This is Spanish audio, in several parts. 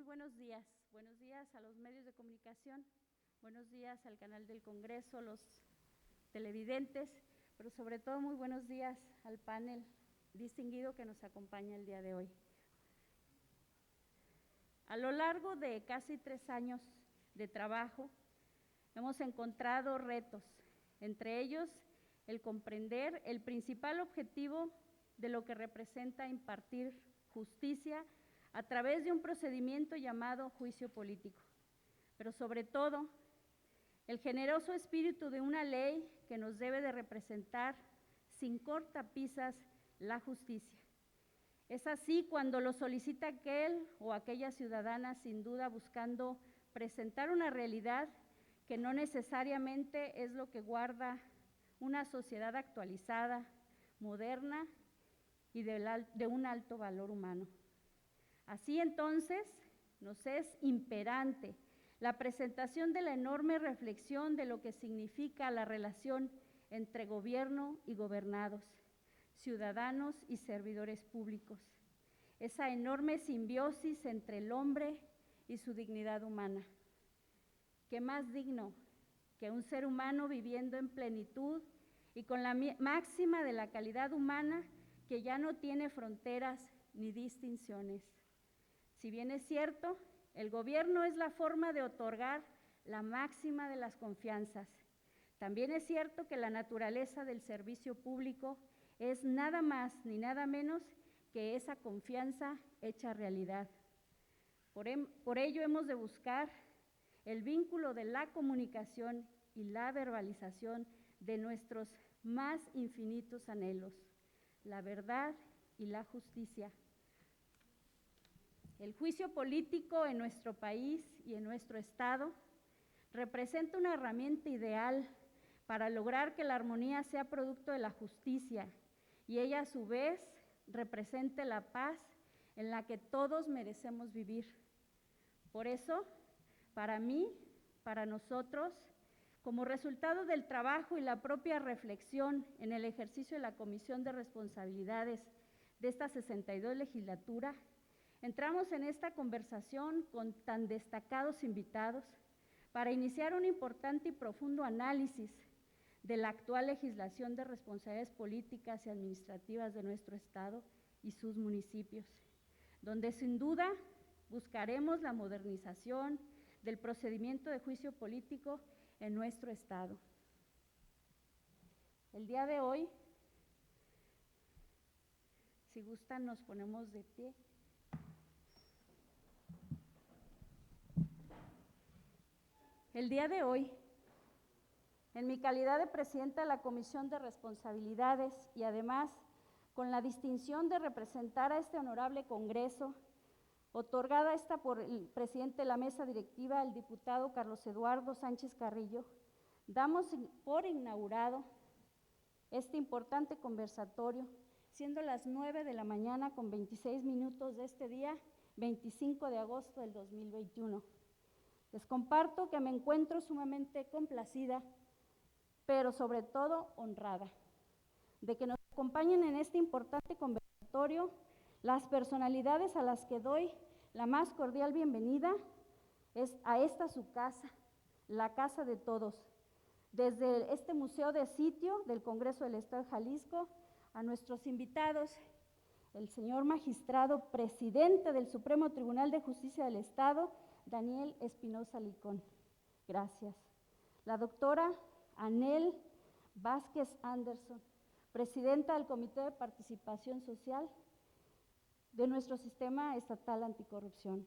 Muy buenos días a los medios de comunicación, buenos días al canal del Congreso, los televidentes, pero sobre todo muy buenos días al panel distinguido que nos acompaña el día de hoy. A lo largo de casi 3 años de trabajo, hemos encontrado retos, entre ellos el comprender el principal objetivo de lo que representa impartir justicia a través de un procedimiento llamado juicio político, pero sobre todo el generoso espíritu de una ley que nos debe de representar sin cortapisas la justicia. Es así cuando lo solicita aquel o aquella ciudadana, sin duda buscando presentar una realidad que no necesariamente es lo que guarda una sociedad actualizada, moderna y de un alto valor humano. Así entonces, nos es imperante la presentación de la enorme reflexión de lo que significa la relación entre gobierno y gobernados, ciudadanos y servidores públicos, esa enorme simbiosis entre el hombre y su dignidad humana. ¿Qué más digno que un ser humano viviendo en plenitud y con la máxima de la calidad humana que ya no tiene fronteras ni distinciones? Si bien es cierto, el gobierno es la forma de otorgar la máxima de las confianzas, también es cierto que la naturaleza del servicio público es nada más ni nada menos que esa confianza hecha realidad. Por ello hemos de buscar el vínculo de la comunicación y la verbalización de nuestros más infinitos anhelos, la verdad y la justicia. El juicio político en nuestro país y en nuestro Estado representa una herramienta ideal para lograr que la armonía sea producto de la justicia y ella a su vez represente la paz en la que todos merecemos vivir. Por eso, para mí, para nosotros, como resultado del trabajo y la propia reflexión en el ejercicio de la Comisión de Responsabilidades de esta 62 legislatura, entramos en esta conversación con tan destacados invitados para iniciar un importante y profundo análisis de la actual legislación de responsabilidades políticas y administrativas de nuestro Estado y sus municipios, donde sin duda buscaremos la modernización del procedimiento de juicio político en nuestro Estado. El día de hoy, si gustan, nos ponemos de pie. El día de hoy, en mi calidad de presidenta de la Comisión de Responsabilidades y además con la distinción de representar a este honorable Congreso, otorgada esta por el presidente de la mesa directiva, el diputado Carlos Eduardo Sánchez Carrillo, damos por inaugurado este importante conversatorio, siendo las 9 de la mañana con 26 minutos de este día, 25 de agosto del 2021. Les comparto que me encuentro sumamente complacida, pero sobre todo honrada, de que nos acompañen en este importante conversatorio las personalidades a las que doy la más cordial bienvenida es a esta su casa, la casa de todos, desde este museo de sitio del Congreso del Estado de Jalisco, a nuestros invitados, el señor magistrado presidente del Supremo Tribunal de Justicia del Estado, Daniel Espinosa Licón. Gracias. La doctora Anel Vázquez Anderson, presidenta del Comité de Participación Social de nuestro Sistema Estatal Anticorrupción.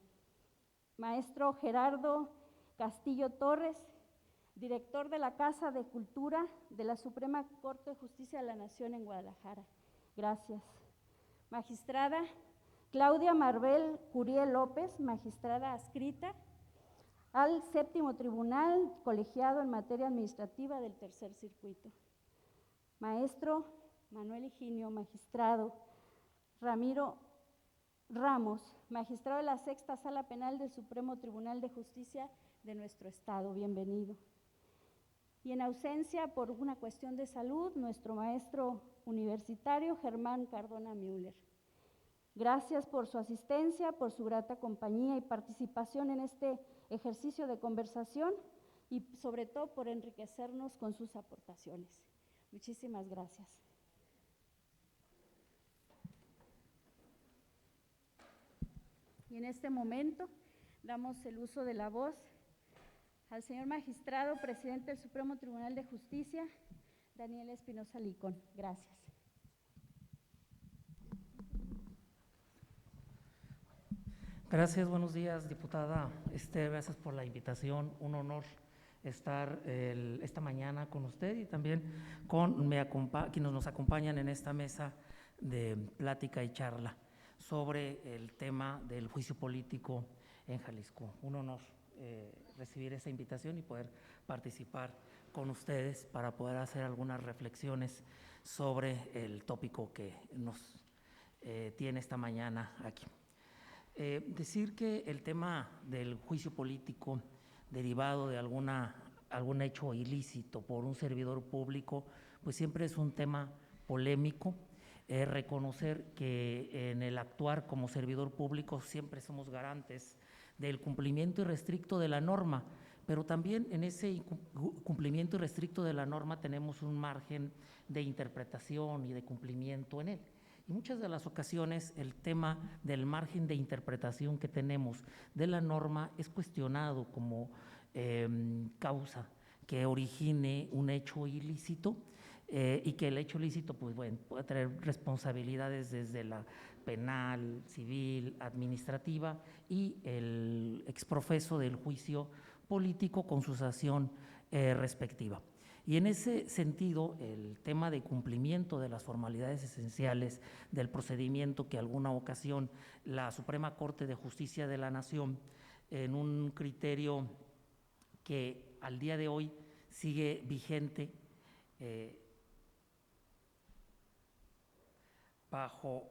Maestro Gerardo Castillo Torres, director de la Casa de Cultura de la Suprema Corte de Justicia de la Nación en Guadalajara. Gracias. Magistrada Claudia Marbel Curiel López, magistrada adscrita al Séptimo Tribunal Colegiado en Materia Administrativa del Tercer Circuito. Maestro Manuel Higinio, magistrado Ramiro Ramos, magistrado de la Sexta Sala Penal del Supremo Tribunal de Justicia de nuestro Estado. Bienvenido. Y en ausencia por una cuestión de salud, nuestro maestro universitario Germán Cardona Müller. Gracias por su asistencia, por su grata compañía y participación en este ejercicio de conversación y sobre todo por enriquecernos con sus aportaciones. Muchísimas gracias. Y en este momento damos el uso de la voz al señor magistrado, presidente del Supremo Tribunal de Justicia, Daniel Espinosa Licón. Gracias. Gracias, buenos días, diputada. Gracias por la invitación. Un honor estar esta mañana con usted y también con quienes nos acompañan en esta mesa de plática y charla sobre el tema del juicio político en Jalisco. Un honor recibir esa invitación y poder participar con ustedes para poder hacer algunas reflexiones sobre el tópico que nos tiene esta mañana aquí. Decir que el tema del juicio político derivado de algún hecho ilícito por un servidor público, pues siempre es un tema polémico. Reconocer que en el actuar como servidor público siempre somos garantes del cumplimiento irrestricto de la norma, pero también en ese cumplimiento irrestricto de la norma tenemos un margen de interpretación y de cumplimiento en él. Y muchas de las ocasiones el tema del margen de interpretación que tenemos de la norma es cuestionado como causa que origine un hecho ilícito y que el hecho ilícito pues, bueno, puede tener responsabilidades desde la penal, civil, administrativa y el exprofeso del juicio político con su sanción respectiva. Y en ese sentido, el tema de cumplimiento de las formalidades esenciales del procedimiento que alguna ocasión la Suprema Corte de Justicia de la Nación, en un criterio que al día de hoy sigue vigente bajo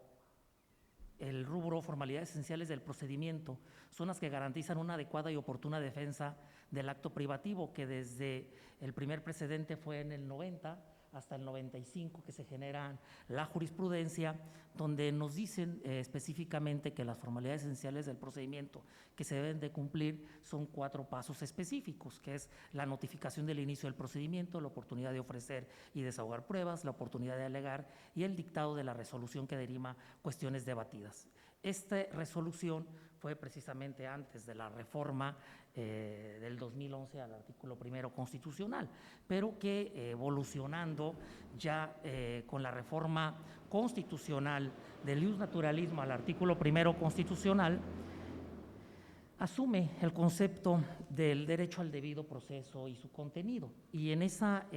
el rubro formalidades esenciales del procedimiento, son las que garantizan una adecuada y oportuna defensa del acto privativo, que desde el primer precedente fue en el 90 hasta el 95 que se genera la jurisprudencia, donde nos dicen específicamente que las formalidades esenciales del procedimiento que se deben de cumplir son 4 pasos específicos, que es la notificación del inicio del procedimiento, la oportunidad de ofrecer y desahogar pruebas, la oportunidad de alegar y el dictado de la resolución que derima cuestiones debatidas. Esta resolución fue precisamente antes de la reforma del 2011 al artículo 1 constitucional, pero que evolucionando ya con la reforma constitucional del iusnaturalismo al artículo 1 constitucional, asume el concepto del derecho al debido proceso y su contenido. Y en esa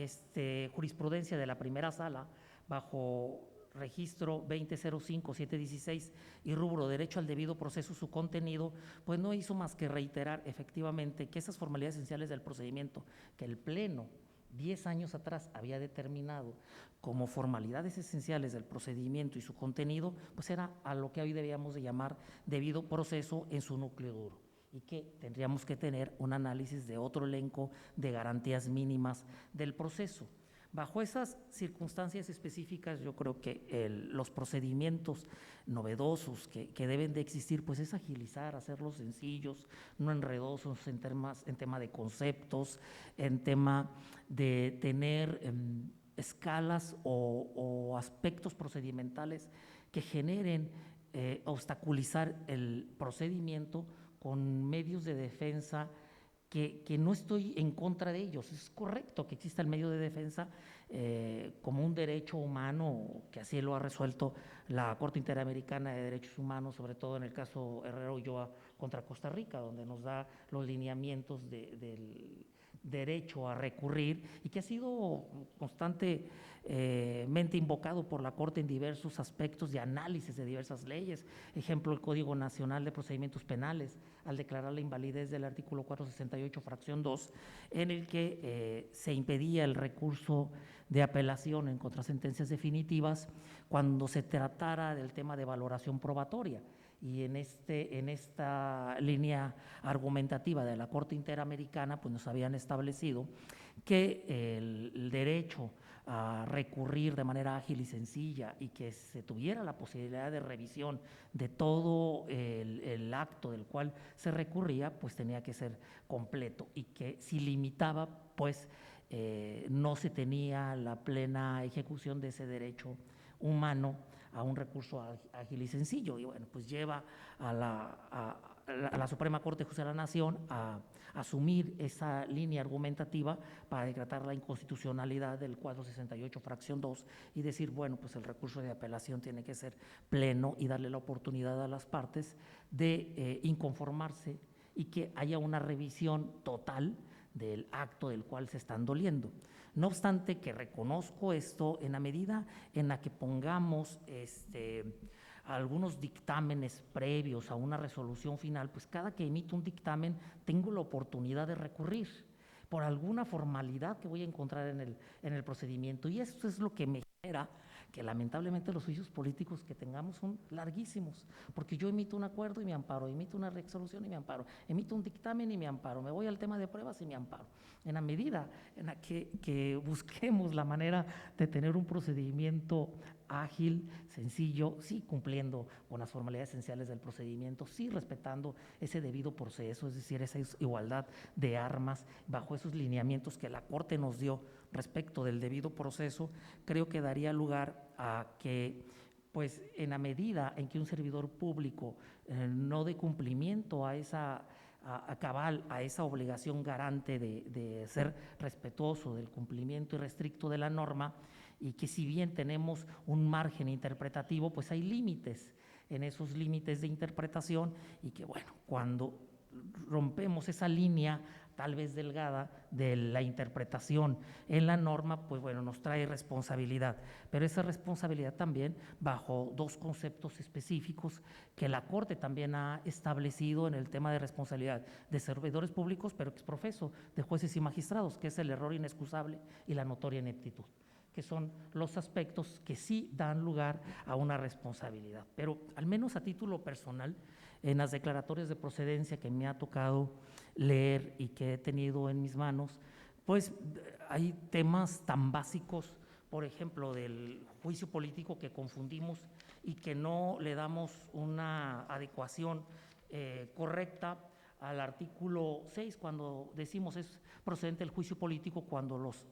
jurisprudencia de la primera sala, bajo registro 2005-716 y rubro derecho al debido proceso, su contenido, pues no hizo más que reiterar efectivamente que esas formalidades esenciales del procedimiento que el Pleno 10 años atrás había determinado como formalidades esenciales del procedimiento y su contenido, pues era a lo que hoy debíamos de llamar debido proceso en su núcleo duro, y que tendríamos que tener un análisis de otro elenco de garantías mínimas del proceso. Bajo esas circunstancias específicas, yo creo que los procedimientos novedosos que deben de existir, pues es agilizar, hacerlos sencillos, no enredosos en tema de conceptos, en tema de tener escalas o aspectos procedimentales que generen obstaculizar el procedimiento con medios de defensa que no estoy en contra de ellos. Es correcto que exista el medio de defensa como un derecho humano, que así lo ha resuelto la Corte Interamericana de Derechos Humanos, sobre todo en el caso Herrera Ulloa contra Costa Rica, donde nos da los lineamientos del derecho a recurrir y que ha sido constantemente invocado por la Corte en diversos aspectos de análisis de diversas leyes. Ejemplo, el Código Nacional de Procedimientos Penales, al declarar la invalidez del artículo 468, fracción 2, en el que se impedía el recurso de apelación en contra sentencias definitivas cuando se tratara del tema de valoración probatoria. Y en esta línea argumentativa de la Corte Interamericana, pues nos habían establecido que el derecho a recurrir de manera ágil y sencilla y que se tuviera la posibilidad de revisión de todo el acto del cual se recurría, pues tenía que ser completo, y que si limitaba, pues no se tenía la plena ejecución de ese derecho humano a un recurso ágil y sencillo. Y bueno, pues lleva a la Suprema Corte de Justicia de la Nación a asumir esa línea argumentativa para decretar la inconstitucionalidad del 468, fracción 2, y decir, bueno, pues el recurso de apelación tiene que ser pleno y darle la oportunidad a las partes de inconformarse y que haya una revisión total del acto del cual se están doliendo. No obstante, que reconozco esto en la medida en la que pongamos algunos dictámenes previos a una resolución final, pues cada que emito un dictamen tengo la oportunidad de recurrir por alguna formalidad que voy a encontrar en el procedimiento, y esto es lo que me genera que lamentablemente los juicios políticos que tengamos son larguísimos, porque yo emito un acuerdo y me amparo, emito una resolución y me amparo, emito un dictamen y me amparo, me voy al tema de pruebas y me amparo. En la medida en la que busquemos la manera de tener un procedimiento ágil, sencillo, sí cumpliendo con las formalidades esenciales del procedimiento, sí respetando ese debido proceso, es decir, esa igualdad de armas bajo esos lineamientos que la Corte nos dio respecto del debido proceso, creo que daría lugar a que, pues en la medida en que un servidor público no dé cumplimiento a esa cabal, a esa obligación garante de ser respetuoso del cumplimiento irrestricto de la norma, y que si bien tenemos un margen interpretativo, pues hay límites en esos límites de interpretación, y que bueno, cuando rompemos esa línea tal vez delgada de la interpretación en la norma, pues bueno, nos trae responsabilidad, pero esa responsabilidad también bajo dos conceptos específicos que la Corte también ha establecido en el tema de responsabilidad de servidores públicos, pero exprofeso de jueces y magistrados, que es el error inexcusable y la notoria ineptitud, que son los aspectos que sí dan lugar a una responsabilidad. Pero al menos a título personal, en las declaratorias de procedencia que me ha tocado leer y que he tenido en mis manos, pues hay temas tan básicos, por ejemplo, del juicio político, que confundimos y que no le damos una adecuación correcta al artículo 6, cuando decimos es procedente el juicio político cuando los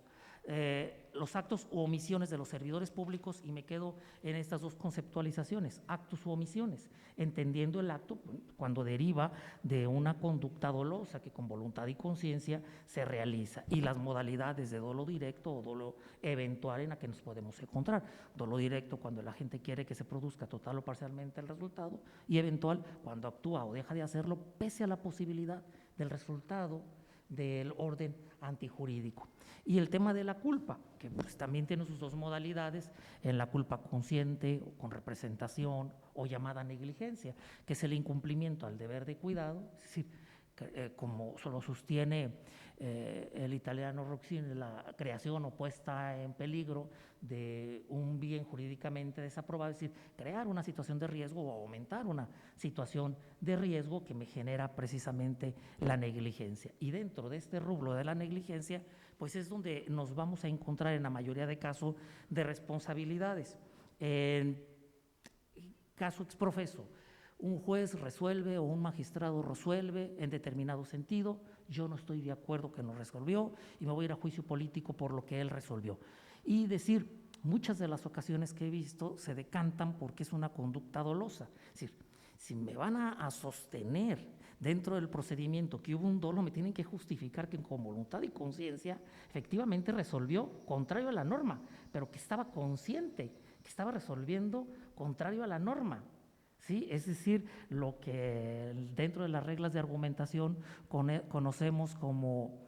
actos u omisiones de los servidores públicos, y me quedo en estas dos conceptualizaciones, actos u omisiones, entendiendo el acto cuando deriva de una conducta dolosa que con voluntad y conciencia se realiza, y las modalidades de dolo directo o dolo eventual en la que nos podemos encontrar. Dolo directo cuando la gente quiere que se produzca total o parcialmente el resultado, y eventual cuando actúa o deja de hacerlo pese a la posibilidad del resultado del orden antijurídico. Y el tema de la culpa, que pues también tiene sus dos modalidades, en la culpa consciente o con representación o llamada negligencia, que es el incumplimiento al deber de cuidado, es decir, como lo sostiene el italiano Roxini, la creación o puesta en peligro de un bien jurídicamente desaprobado, es decir, crear una situación de riesgo o aumentar una situación de riesgo que me genera precisamente la negligencia. Y dentro de este rubro de la negligencia, pues es donde nos vamos a encontrar en la mayoría de casos de responsabilidades. En caso exprofeso, un juez resuelve o un magistrado resuelve en determinado sentido, yo no estoy de acuerdo que no resolvió y me voy a ir a juicio político por lo que él resolvió. Y decir, muchas de las ocasiones que he visto se decantan porque es una conducta dolosa. Es decir, si me van a sostener dentro del procedimiento que hubo un dolo, me tienen que justificar que con voluntad y conciencia efectivamente resolvió contrario a la norma, pero que estaba consciente, que estaba resolviendo contrario a la norma. ¿Sí? Es decir, lo que dentro de las reglas de argumentación conocemos como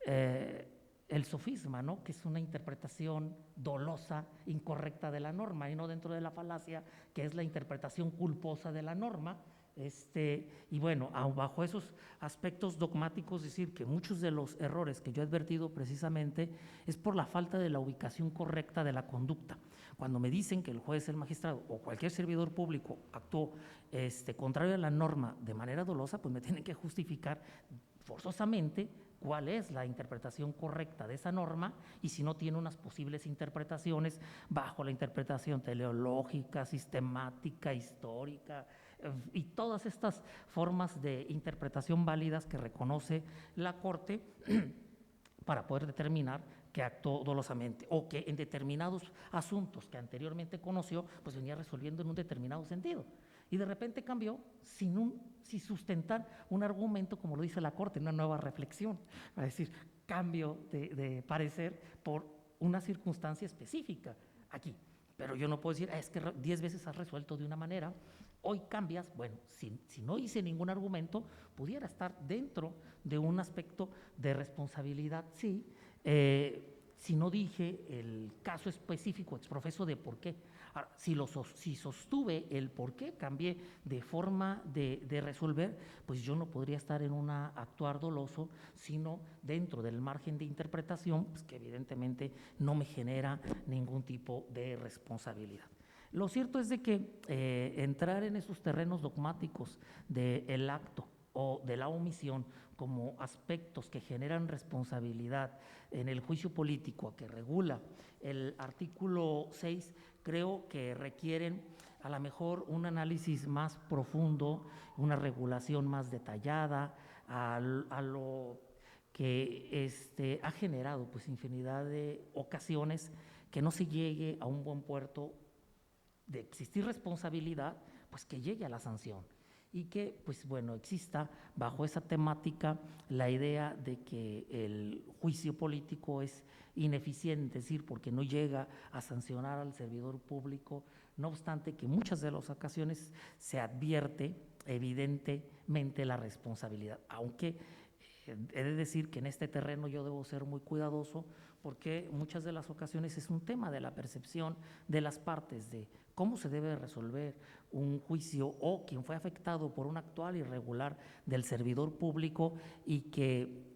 el sofisma, ¿no? Que es una interpretación dolosa, incorrecta de la norma, y no dentro de la falacia, que es la interpretación culposa de la norma. Y bueno, bajo esos aspectos dogmáticos, decir que muchos de los errores que yo he advertido precisamente es por la falta de la ubicación correcta de la conducta. Cuando me dicen que el juez, el magistrado o cualquier servidor público actuó contrario a la norma de manera dolosa, pues me tienen que justificar forzosamente cuál es la interpretación correcta de esa norma y si no tiene unas posibles interpretaciones bajo la interpretación teleológica, sistemática, histórica y todas estas formas de interpretación válidas que reconoce la Corte para poder determinar que actuó dolosamente o que en determinados asuntos que anteriormente conoció, pues venía resolviendo en un determinado sentido. Y de repente cambió sin sustentar un argumento, como lo dice la Corte, una nueva reflexión, es decir, cambio de parecer por una circunstancia específica aquí. Pero yo no puedo decir, es que 10 veces has resuelto de una manera, hoy cambias. Bueno, si no hice ningún argumento, pudiera estar dentro de un aspecto de responsabilidad, sí, si no dije el caso específico, exprofeso de por qué. Ahora, si sostuve el por qué cambié de forma de resolver, pues yo no podría estar en un actuar doloso, sino dentro del margen de interpretación, pues que evidentemente no me genera ningún tipo de responsabilidad. Lo cierto es de que entrar en esos terrenos dogmáticos del acto o de la omisión como aspectos que generan responsabilidad en el juicio político que regula el artículo 6, creo que requieren a lo mejor un análisis más profundo, una regulación más detallada a lo que ha generado pues infinidad de ocasiones que no se llegue a un buen puerto de existir responsabilidad, pues que llegue a la sanción y que, pues bueno, exista bajo esa temática la idea de que el juicio político es ineficiente, es decir, porque no llega a sancionar al servidor público, no obstante que muchas de las ocasiones se advierte evidentemente la responsabilidad, aunque he de decir que en este terreno yo debo ser muy cuidadoso porque muchas de las ocasiones es un tema de la percepción de las partes de cómo se debe resolver un juicio o quien fue afectado por un actual irregular del servidor público y que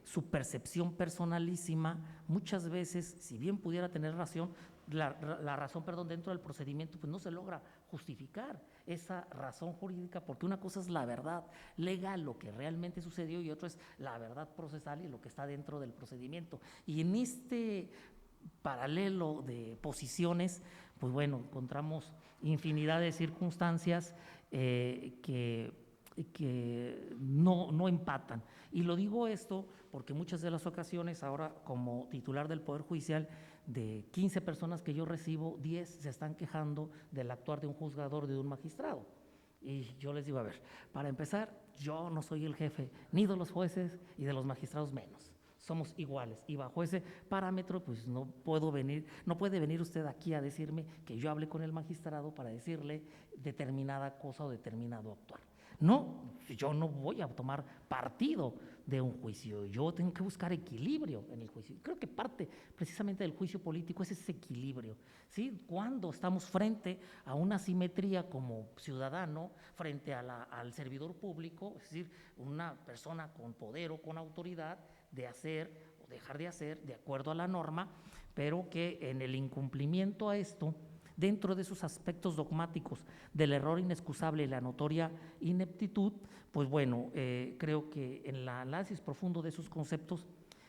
su percepción personalísima muchas veces, si bien pudiera tener razón, la razón dentro del procedimiento, pues no se logra justificar esa razón jurídica, porque una cosa es la verdad legal, lo que realmente sucedió, y otra es la verdad procesal y lo que está dentro del procedimiento. Y en este paralelo de posiciones, pues bueno, encontramos infinidad de circunstancias que no empatan. Y lo digo esto porque muchas de las ocasiones, ahora como titular del Poder Judicial, de 15 personas que yo recibo, 10 se están quejando del actuar de un juzgador, de un magistrado. Y yo les digo, a ver, para empezar, yo no soy el jefe ni de los jueces y de los magistrados menos. Somos iguales y bajo ese parámetro pues no puede venir usted aquí a decirme que yo hable con el magistrado para decirle determinada cosa o determinado actuar. No, yo no voy a tomar partido de un juicio, yo tengo que buscar equilibrio en el juicio. Creo que parte precisamente del juicio político es ese equilibrio, ¿sí? Cuando estamos frente a una asimetría como ciudadano, frente al servidor público, es decir, una persona con poder o con autoridad de hacer o dejar de hacer de acuerdo a la norma, pero que en el incumplimiento a esto, dentro de esos aspectos dogmáticos del error inexcusable y la notoria ineptitud, pues bueno, creo que en el análisis profundo de esos conceptos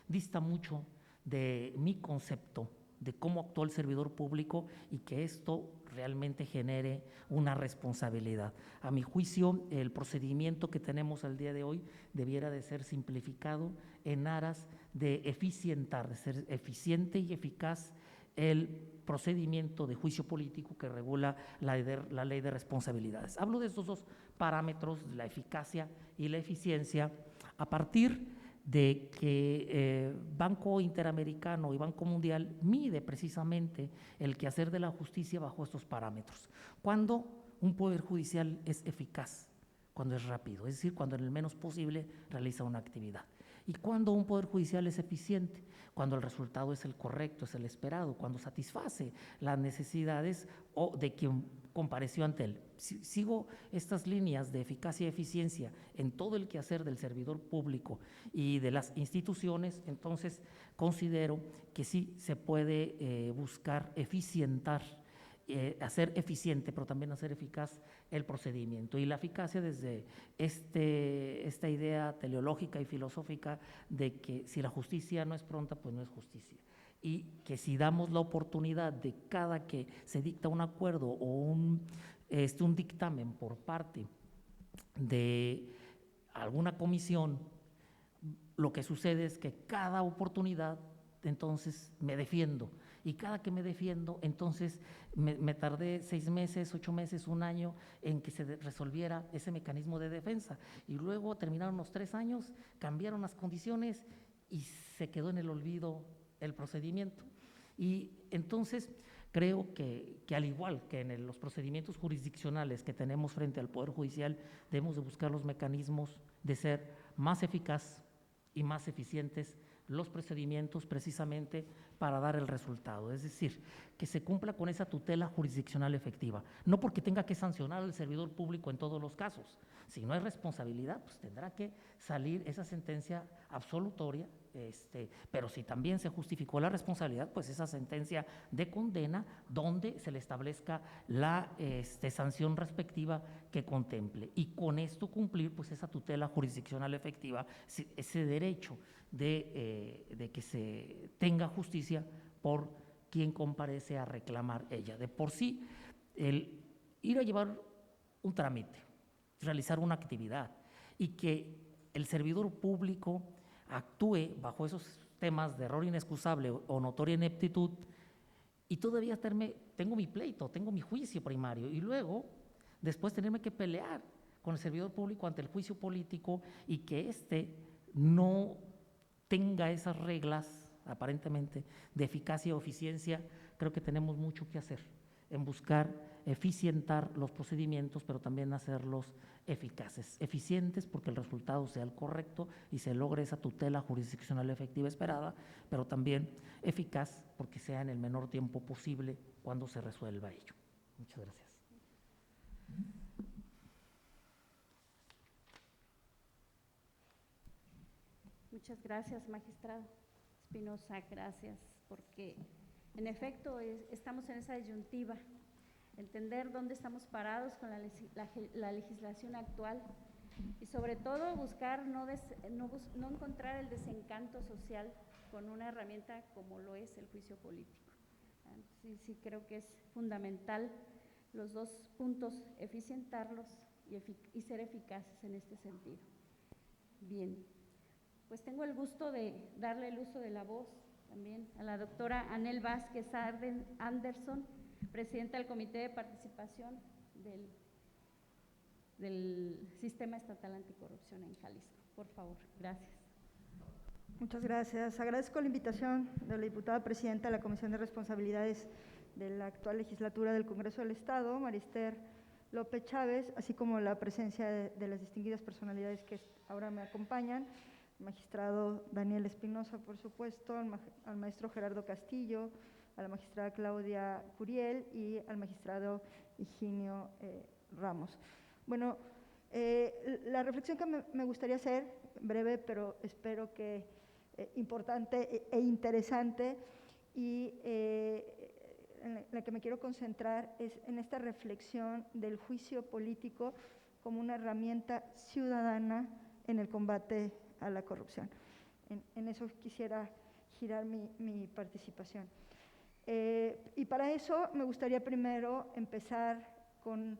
dista mucho de mi concepto de cómo actuó el servidor público y que esto realmente genere una responsabilidad. A mi juicio, el procedimiento que tenemos al día de hoy debiera de ser simplificado en aras de eficientar, de ser eficiente y eficaz el procedimiento de juicio político que regula la ley de responsabilidades. Hablo de estos dos parámetros, la eficacia y la eficiencia, a partir de que Banco Interamericano y Banco Mundial mide precisamente el quehacer de la justicia bajo estos parámetros. Cuando un poder judicial es eficaz, cuando es rápido, es decir, cuando en el menos posible realiza una actividad. Y cuando un poder judicial es eficiente, cuando el resultado es el correcto, es el esperado, cuando satisface las necesidades o de quien compareció ante él. Si sigo estas líneas de eficacia y eficiencia en todo el quehacer del servidor público y de las instituciones, entonces considero que sí se puede buscar eficientar hacer eficiente, pero también hacer eficaz el procedimiento. Y la eficacia desde esta idea teleológica y filosófica de que si la justicia no es pronta, pues no es justicia. Y que si damos la oportunidad de cada que se dicta un acuerdo o un dictamen por parte de alguna comisión, lo que sucede es que cada oportunidad, entonces me defiendo. Y cada que me defiendo, entonces me tardé 6 meses, 8 meses, 1 año en que se resolviera ese mecanismo de defensa. Y luego terminaron los 3 años, cambiaron las condiciones y se quedó en el olvido el procedimiento. Y entonces creo que al igual que en los procedimientos jurisdiccionales que tenemos frente al Poder Judicial, debemos de buscar los mecanismos de ser más eficaz y más eficientes los procedimientos precisamente para dar el resultado, es decir, que se cumpla con esa tutela jurisdiccional efectiva, no porque tenga que sancionar al servidor público en todos los casos. Si no hay responsabilidad, pues tendrá que salir esa sentencia absolutoria, pero si también se justificó la responsabilidad, pues esa sentencia de condena donde se le establezca la sanción respectiva que contemple, y con esto cumplir pues esa tutela jurisdiccional efectiva, ese derecho de que se tenga justicia por quien comparece a reclamar ella. De por sí, el ir a llevar un trámite, realizar una actividad y que el servidor público actúe bajo esos temas de error inexcusable o notoria ineptitud, y todavía tengo mi pleito, tengo mi juicio primario, y luego después tenerme que pelear con el servidor público ante el juicio político, y que no tenga esas reglas aparentemente de eficacia o eficiencia. Creo que tenemos mucho que hacer en buscar eficientar los procedimientos, pero también hacerlos eficaces, eficientes porque el resultado sea el correcto y se logre esa tutela jurisdiccional efectiva esperada, pero también eficaz porque sea en el menor tiempo posible cuando se resuelva ello. Muchas gracias. Muchas gracias, magistrado Espinosa, gracias, porque en efecto estamos en esa disyuntiva, entender dónde estamos parados con la legislación actual y sobre todo buscar no encontrar el desencanto social con una herramienta como lo es el juicio político. Sí creo que es fundamental los dos puntos, eficientarlos y ser eficaces en este sentido. Bien, pues tengo el gusto de darle el uso de la voz también a la doctora Anel Vázquez Anderson, presidenta del Comité de Participación del Sistema Estatal Anticorrupción en Jalisco. Por favor, gracias. Muchas gracias. Agradezco la invitación de la diputada presidenta de la Comisión de Responsabilidades de la actual legislatura del Congreso del Estado, María Esther López Chávez, así como la presencia de las distinguidas personalidades que ahora me acompañan, el magistrado Daniel Espinosa, por supuesto, al maestro Gerardo Castillo, a la magistrada Claudia Curiel y al magistrado Higinio Ramos. Bueno, la reflexión que me gustaría hacer, breve, pero espero que importante e interesante, y en la que me quiero concentrar es en esta reflexión del juicio político como una herramienta ciudadana en el combate a la corrupción. En eso quisiera girar mi participación. Y para eso me gustaría primero empezar con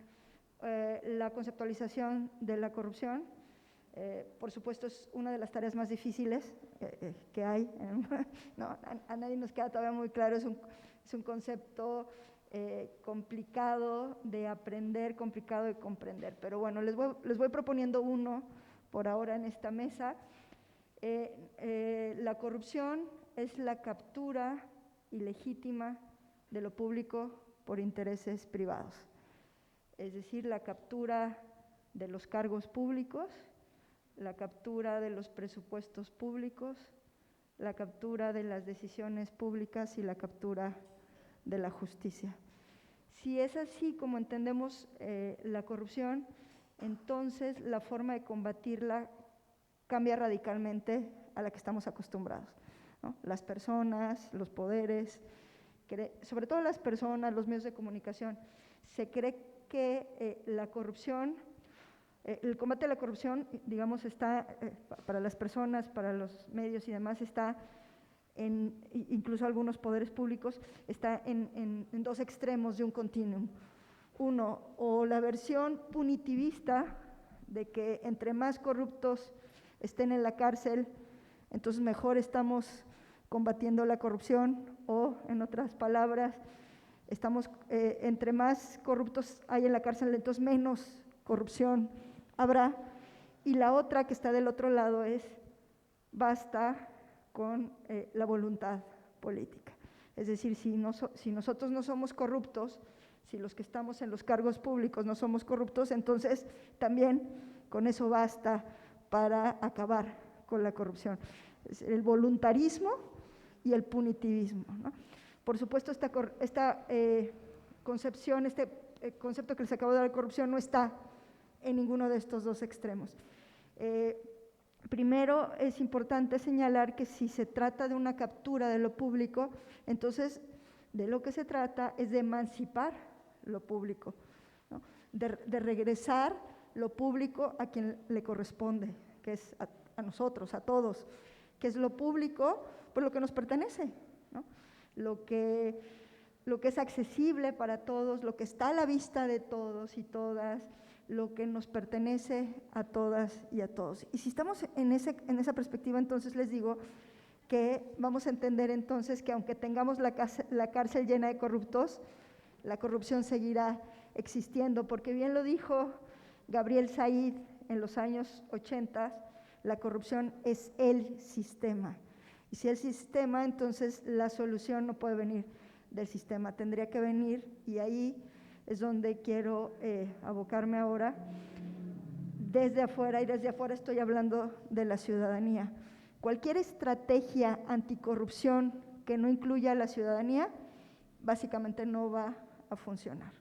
la conceptualización de la corrupción. Por supuesto, es una de las tareas más difíciles que hay. No, a nadie nos queda todavía muy claro, es un concepto complicado de aprender, complicado de comprender. Pero bueno, les voy proponiendo uno por ahora en esta mesa. La corrupción es la captura ilegítima de lo público por intereses privados, es decir, la captura de los cargos públicos, la captura de los presupuestos públicos, la captura de las decisiones públicas y la captura de la justicia. Si es así como entendemos la corrupción, entonces la forma de combatirla cambia radicalmente a la que estamos acostumbrados, ¿no? Las personas, los poderes sobre todo las personas, los medios de comunicación, se cree que la corrupción, el combate a la corrupción, digamos, está para las personas, para los medios y demás, está incluso algunos poderes públicos, está en dos extremos de un continuum. Uno, o la versión punitivista de que entre más corruptos estén en la cárcel, entonces mejor estamos combatiendo la corrupción, o en otras palabras, estamos entre más corruptos hay en la cárcel, entonces menos corrupción habrá. Y la otra que está del otro lado es basta con la voluntad política. Es decir, si nosotros no somos corruptos, si los que estamos en los cargos públicos no somos corruptos, entonces también con eso basta para acabar con la corrupción. Es el voluntarismo y el punitivismo, ¿no? Por supuesto, esta concepción, este concepto que les acabo de dar de corrupción no está en ninguno de estos dos extremos. Primero, es importante señalar que si se trata de una captura de lo público, entonces de lo que se trata es de emancipar lo público, ¿no? de regresar lo público a quien le corresponde, que es a nosotros, a todos, que es lo público, pues lo que nos pertenece, ¿no? Lo que es accesible para todos, lo que está a la vista de todos y todas, lo que nos pertenece a todas y a todos. Y si estamos en esa perspectiva, entonces les digo que vamos a entender entonces que aunque tengamos la cárcel llena de corruptos, la corrupción seguirá existiendo, porque bien lo dijo Gabriel Said en los años 80, la corrupción es el sistema. Y si el sistema, entonces la solución no puede venir del sistema, tendría que venir, y ahí es donde quiero abocarme ahora, desde afuera, y desde afuera estoy hablando de la ciudadanía. Cualquier estrategia anticorrupción que no incluya a la ciudadanía, básicamente no va a funcionar.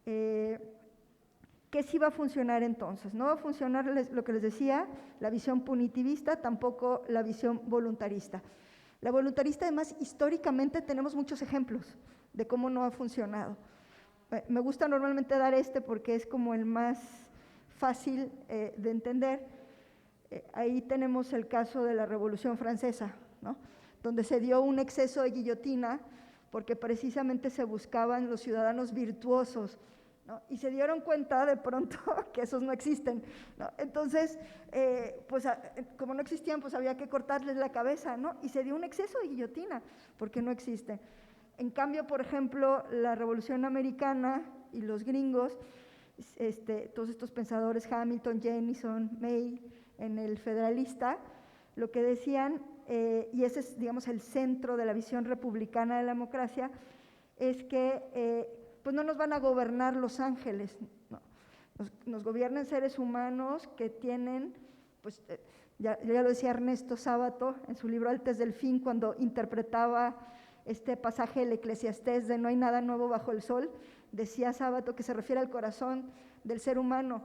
¿Qué sí va a funcionar entonces? No va a funcionar lo que les decía, la visión punitivista, tampoco la visión voluntarista. La voluntarista, además, históricamente tenemos muchos ejemplos de cómo no ha funcionado. Me gusta normalmente dar porque es como el más fácil de entender. Ahí tenemos el caso de la Revolución Francesa, ¿no? Donde se dio un exceso de guillotina porque precisamente se buscaban los ciudadanos virtuosos, ¿no? Y se dieron cuenta de pronto que esos no existen, ¿no? Entonces, pues como no existían, pues había que cortarles la cabeza, ¿no? Y se dio un exceso de guillotina porque no existen. En cambio, por ejemplo, la Revolución Americana y los gringos, todos estos pensadores, Hamilton, Jefferson, May, en el Federalista, lo que decían, y ese es, digamos, el centro de la visión republicana de la democracia, es que pues no nos van a gobernar los ángeles, no. Nos gobiernan seres humanos que tienen, pues ya lo decía Ernesto Sábato en su libro Antes del Fin, cuando interpretaba este pasaje del Eclesiastés de no hay nada nuevo bajo el sol, decía Sábato que se refiere al corazón del ser humano,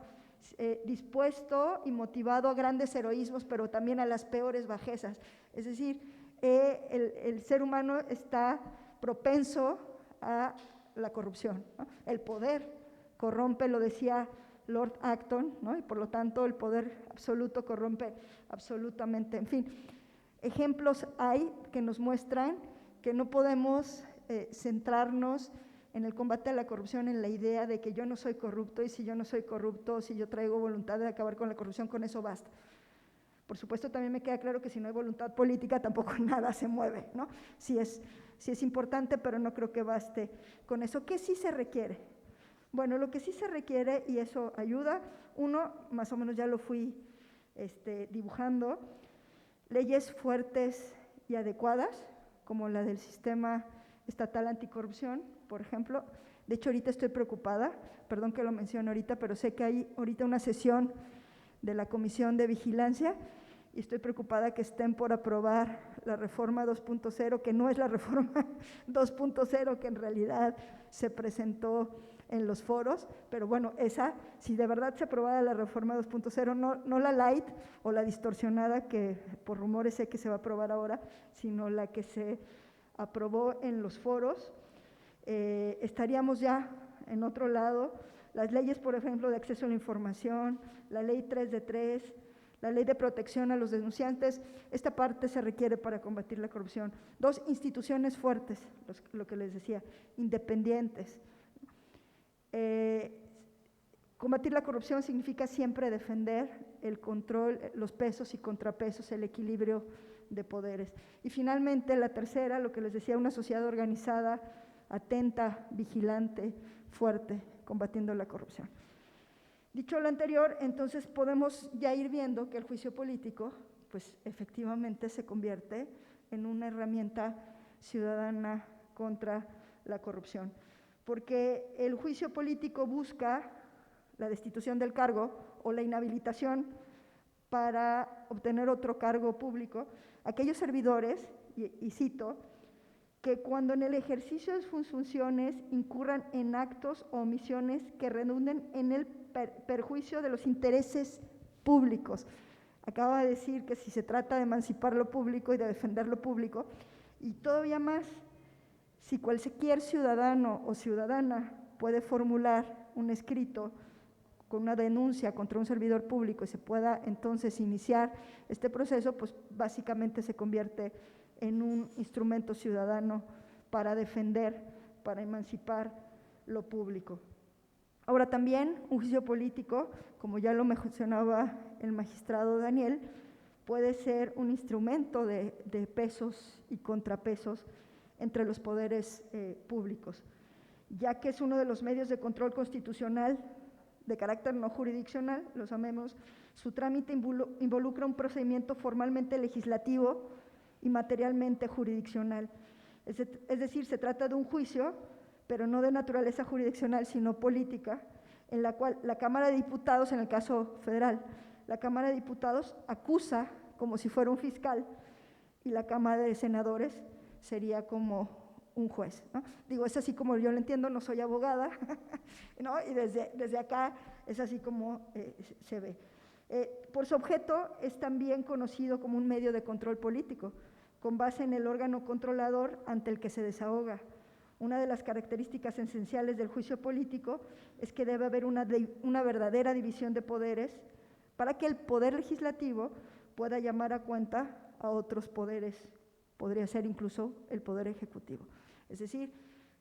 dispuesto y motivado a grandes heroísmos, pero también a las peores bajezas. Es decir, el ser humano está propenso a la corrupción, ¿no? El poder corrompe, lo decía Lord Acton, ¿no? Y por lo tanto el poder absoluto corrompe absolutamente. En fin, ejemplos hay que nos muestran que no podemos centrarnos en el combate a la corrupción en la idea de que yo no soy corrupto, y si yo no soy corrupto, si yo traigo voluntad de acabar con la corrupción, con eso basta. Por supuesto, también me queda claro que si no hay voluntad política, tampoco nada se mueve, ¿no? Sí es importante, pero no creo que baste con eso. ¿Qué sí se requiere? Bueno, lo que sí se requiere, y eso ayuda, uno, más o menos ya lo fui dibujando, leyes fuertes y adecuadas, como la del Sistema Estatal Anticorrupción, por ejemplo. De hecho, ahorita estoy preocupada, perdón que lo mencione ahorita, pero sé que hay ahorita una sesión de la Comisión de Vigilancia y estoy preocupada que estén por aprobar la reforma 2.0, que no es la reforma 2.0 que en realidad se presentó en los foros, pero bueno, esa, si de verdad se aprobara la reforma 2.0, no la light o la distorsionada, que por rumores sé que se va a aprobar ahora, sino la que se aprobó en los foros, estaríamos ya en otro lado. Las leyes, por ejemplo, de acceso a la información, la ley 3 de 3, la ley de protección a los denunciantes, esta parte se requiere para combatir la corrupción. 2, instituciones fuertes, lo que les decía, independientes. Combatir la corrupción significa siempre defender el control, los pesos y contrapesos, el equilibrio de poderes. Y finalmente, la tercera, lo que les decía, una sociedad organizada, atenta, vigilante, fuerte, combatiendo la corrupción. Dicho lo anterior, entonces podemos ya ir viendo que el juicio político, pues efectivamente se convierte en una herramienta ciudadana contra la corrupción, porque el juicio político busca la destitución del cargo o la inhabilitación para obtener otro cargo público, aquellos servidores, y cito, que cuando en el ejercicio de sus funciones incurran en actos o omisiones que redunden en el perjuicio de los intereses públicos. Acaba de decir que si se trata de emancipar lo público y de defender lo público, y todavía más, si cualquier ciudadano o ciudadana puede formular un escrito con una denuncia contra un servidor público y se pueda entonces iniciar este proceso, pues básicamente se convierte en un instrumento ciudadano para defender, para emancipar lo público. Ahora también un juicio político, como ya lo mencionaba el magistrado Daniel, puede ser un instrumento de pesos y contrapesos entre los poderes públicos, ya que es uno de los medios de control constitucional de carácter no jurisdiccional, lo sabemos. Su trámite involucra un procedimiento formalmente legislativo y materialmente jurisdiccional. Es decir, se trata de un juicio, pero no de naturaleza jurisdiccional, sino política, en la cual la Cámara de Diputados, en el caso federal, la Cámara de Diputados acusa como si fuera un fiscal y la Cámara de Senadores sería como un juez, ¿no? Digo, es así como yo lo entiendo, no soy abogada, ¿no? Y desde acá es así como se ve. Por su objeto es también conocido como un medio de control político, con base en el órgano controlador ante el que se desahoga. Una de las características esenciales del juicio político es que debe haber una verdadera división de poderes para que el poder legislativo pueda llamar a cuenta a otros poderes, podría ser incluso el poder ejecutivo. Es decir,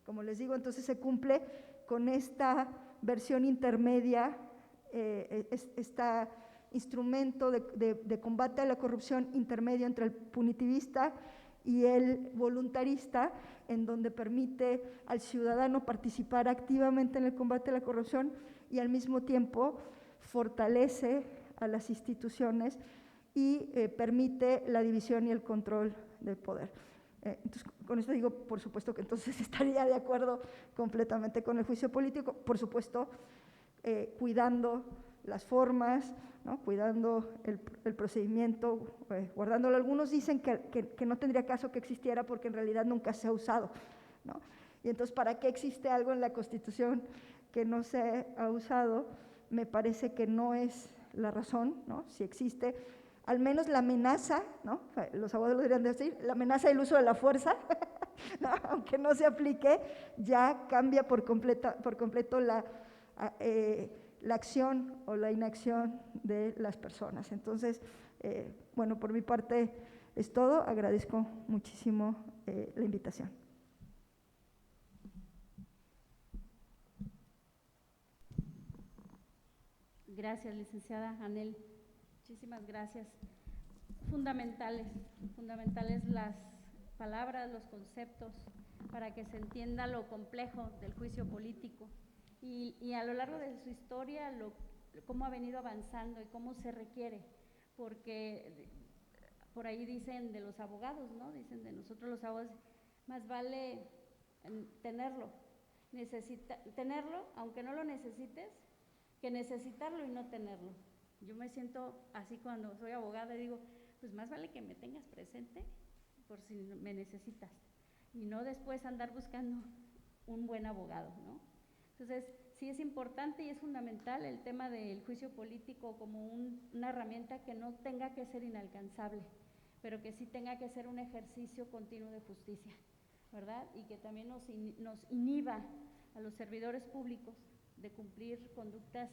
como les digo, entonces se cumple con esta versión intermedia, este instrumento de combate a la corrupción intermedio entre el punitivista y el voluntarista, en donde permite al ciudadano participar activamente en el combate a la corrupción y al mismo tiempo fortalece a las instituciones y permite la división y el control del poder. Entonces, con esto digo, por supuesto que entonces estaría de acuerdo completamente con el juicio político, por supuesto, cuidando las formas, ¿no? Cuidando el procedimiento, guardándolo. Algunos dicen que no tendría caso que existiera porque en realidad nunca se ha usado, ¿no? Y entonces, ¿para qué existe algo en la Constitución que no se ha usado? Me parece que no es la razón, ¿no? Si existe, al menos la amenaza, ¿no? Los abogados lo deberían decir, la amenaza del uso de la fuerza, ¿no? Aunque no se aplique, ya cambia por completo la acción o la inacción de las personas. Entonces, bueno, por mi parte es todo. Agradezco muchísimo la invitación. Gracias, licenciada Anel. Muchísimas gracias. Fundamentales las palabras, los conceptos, para que se entienda lo complejo del juicio político y a lo largo de su historia cómo ha venido avanzando y cómo se requiere, porque por ahí dicen de los abogados, ¿no? Dicen de nosotros los abogados, más vale tenerlo, aunque no lo necesites, que necesitarlo y no tenerlo. Yo me siento así cuando soy abogada y digo, pues más vale que me tengas presente por si me necesitas y no después andar buscando un buen abogado, ¿no? Entonces, sí es importante y es fundamental el tema del juicio político como una herramienta que no tenga que ser inalcanzable, pero que sí tenga que ser un ejercicio continuo de justicia. ¿verdad? Y que también nos inhiba a los servidores públicos de cumplir conductas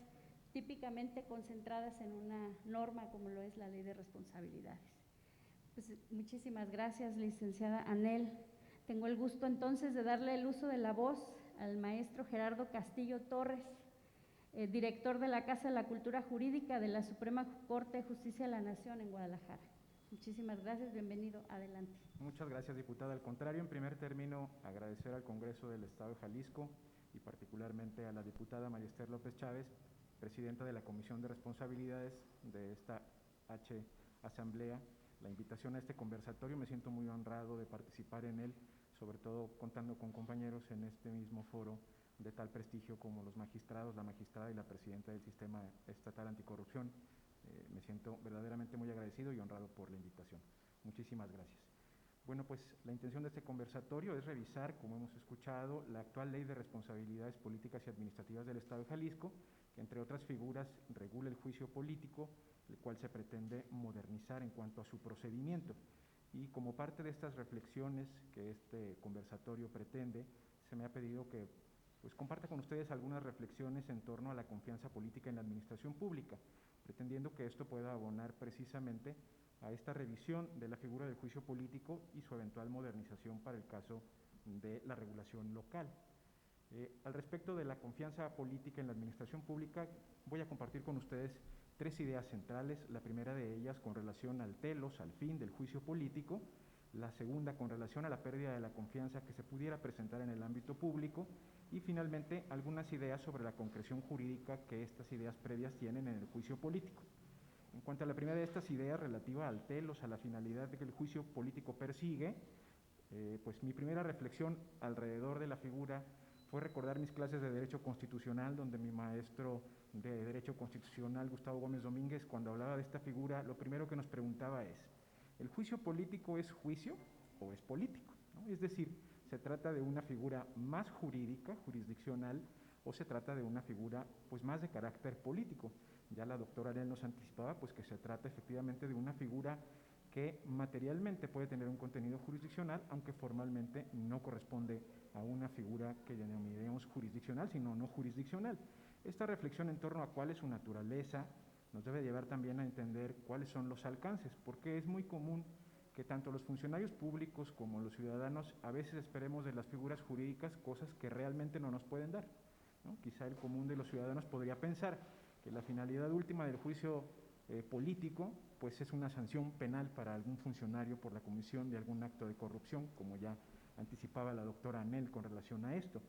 típicamente concentradas en una norma como lo es la Ley de Responsabilidades. Pues muchísimas gracias, licenciada Anel. Tengo el gusto entonces de darle el uso de la voz al maestro Gerardo Castillo Torres, director de la Casa de la Cultura Jurídica de la Suprema Corte de Justicia de la Nación en Guadalajara. Muchísimas gracias, bienvenido, adelante. Muchas gracias, diputada. Al contrario, en primer término, agradecer al Congreso del Estado de Jalisco y particularmente a la diputada María Esther López Chávez, presidenta de la Comisión de Responsabilidades de esta Asamblea, la invitación a este conversatorio. Me siento muy honrado de participar en él, sobre todo contando con compañeros en este mismo foro de tal prestigio como los magistrados, la magistrada y la presidenta del Sistema Estatal Anticorrupción. Me siento verdaderamente muy agradecido y honrado por la invitación. Muchísimas gracias. Bueno, pues la intención de este conversatorio es revisar, como hemos escuchado, la actual Ley de Responsabilidades Políticas y Administrativas del Estado de Jalisco, que entre otras figuras regula el juicio político, el cual se pretende modernizar en cuanto a su procedimiento. Y como parte de estas reflexiones que este conversatorio pretende, se me ha pedido que pues comparta con ustedes algunas reflexiones en torno a la confianza política en la administración pública, pretendiendo que esto pueda abonar precisamente a esta revisión de la figura del juicio político y su eventual modernización para el caso de la regulación local. Al respecto de la confianza política en la administración pública, voy a compartir con ustedes tres ideas centrales. La primera de ellas con relación al telos, al fin del juicio político; la segunda con relación a la pérdida de la confianza que se pudiera presentar en el ámbito público; y finalmente algunas ideas sobre la concreción jurídica que estas ideas previas tienen en el juicio político. En cuanto a la primera de estas ideas relativa al telos, a la finalidad que el juicio político persigue, pues mi primera reflexión alrededor de la figura fue recordar mis clases de Derecho Constitucional, donde mi maestro de Derecho Constitucional, Gustavo Gómez Domínguez, cuando hablaba de esta figura, lo primero que nos preguntaba es: ¿el juicio político es juicio o es político? ¿No? Es decir, ¿se trata de una figura más jurídica, jurisdiccional, o se trata de una figura pues más de carácter político? Ya la doctora Anel nos anticipaba pues que se trata efectivamente de una figura que materialmente puede tener un contenido jurisdiccional, aunque formalmente no corresponde a una figura que denominemos jurisdiccional, sino no jurisdiccional. Esta reflexión en torno a cuál es su naturaleza nos debe llevar también a entender cuáles son los alcances, porque es muy común que tanto los funcionarios públicos como los ciudadanos a veces esperemos de las figuras jurídicas cosas que realmente no nos pueden dar, ¿no? Quizá el común de los ciudadanos podría pensar que la finalidad última del juicio político pues es una sanción penal para algún funcionario por la comisión de algún acto de corrupción, como ya anticipaba la doctora Anel con relación a esto.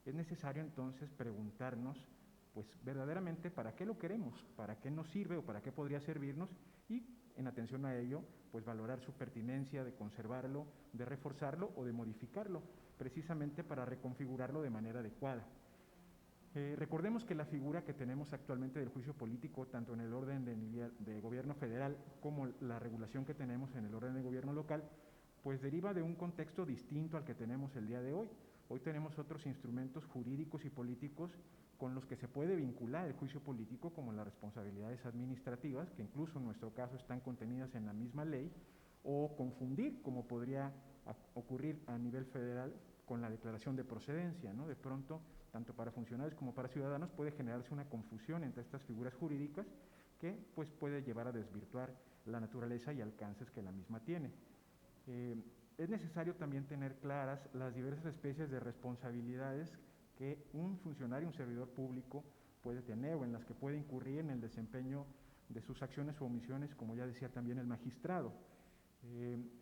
Es necesario entonces preguntarnos pues verdaderamente para qué lo queremos, para qué nos sirve o para qué podría servirnos, y en atención a ello pues valorar su pertinencia de conservarlo, de reforzarlo o de modificarlo, precisamente para reconfigurarlo de manera adecuada. Recordemos que la figura que tenemos actualmente del juicio político, tanto en el orden de gobierno federal como la regulación que tenemos en el orden de gobierno local, pues deriva de un contexto distinto al que tenemos el día de hoy. Hoy tenemos otros instrumentos jurídicos y políticos con los que se puede vincular el juicio político, como las responsabilidades administrativas, que incluso en nuestro caso están contenidas en la misma ley, o confundir, como podría ocurrir a nivel federal, con la declaración de procedencia, ¿no? De pronto, tanto para funcionarios como para ciudadanos puede generarse una confusión entre estas figuras jurídicas que pues puede llevar a desvirtuar la naturaleza y alcances que la misma tiene. Es necesario también tener claras las diversas especies de responsabilidades que un funcionario, un servidor público puede tener, o en las que puede incurrir en el desempeño de sus acciones o omisiones, como ya decía también el magistrado.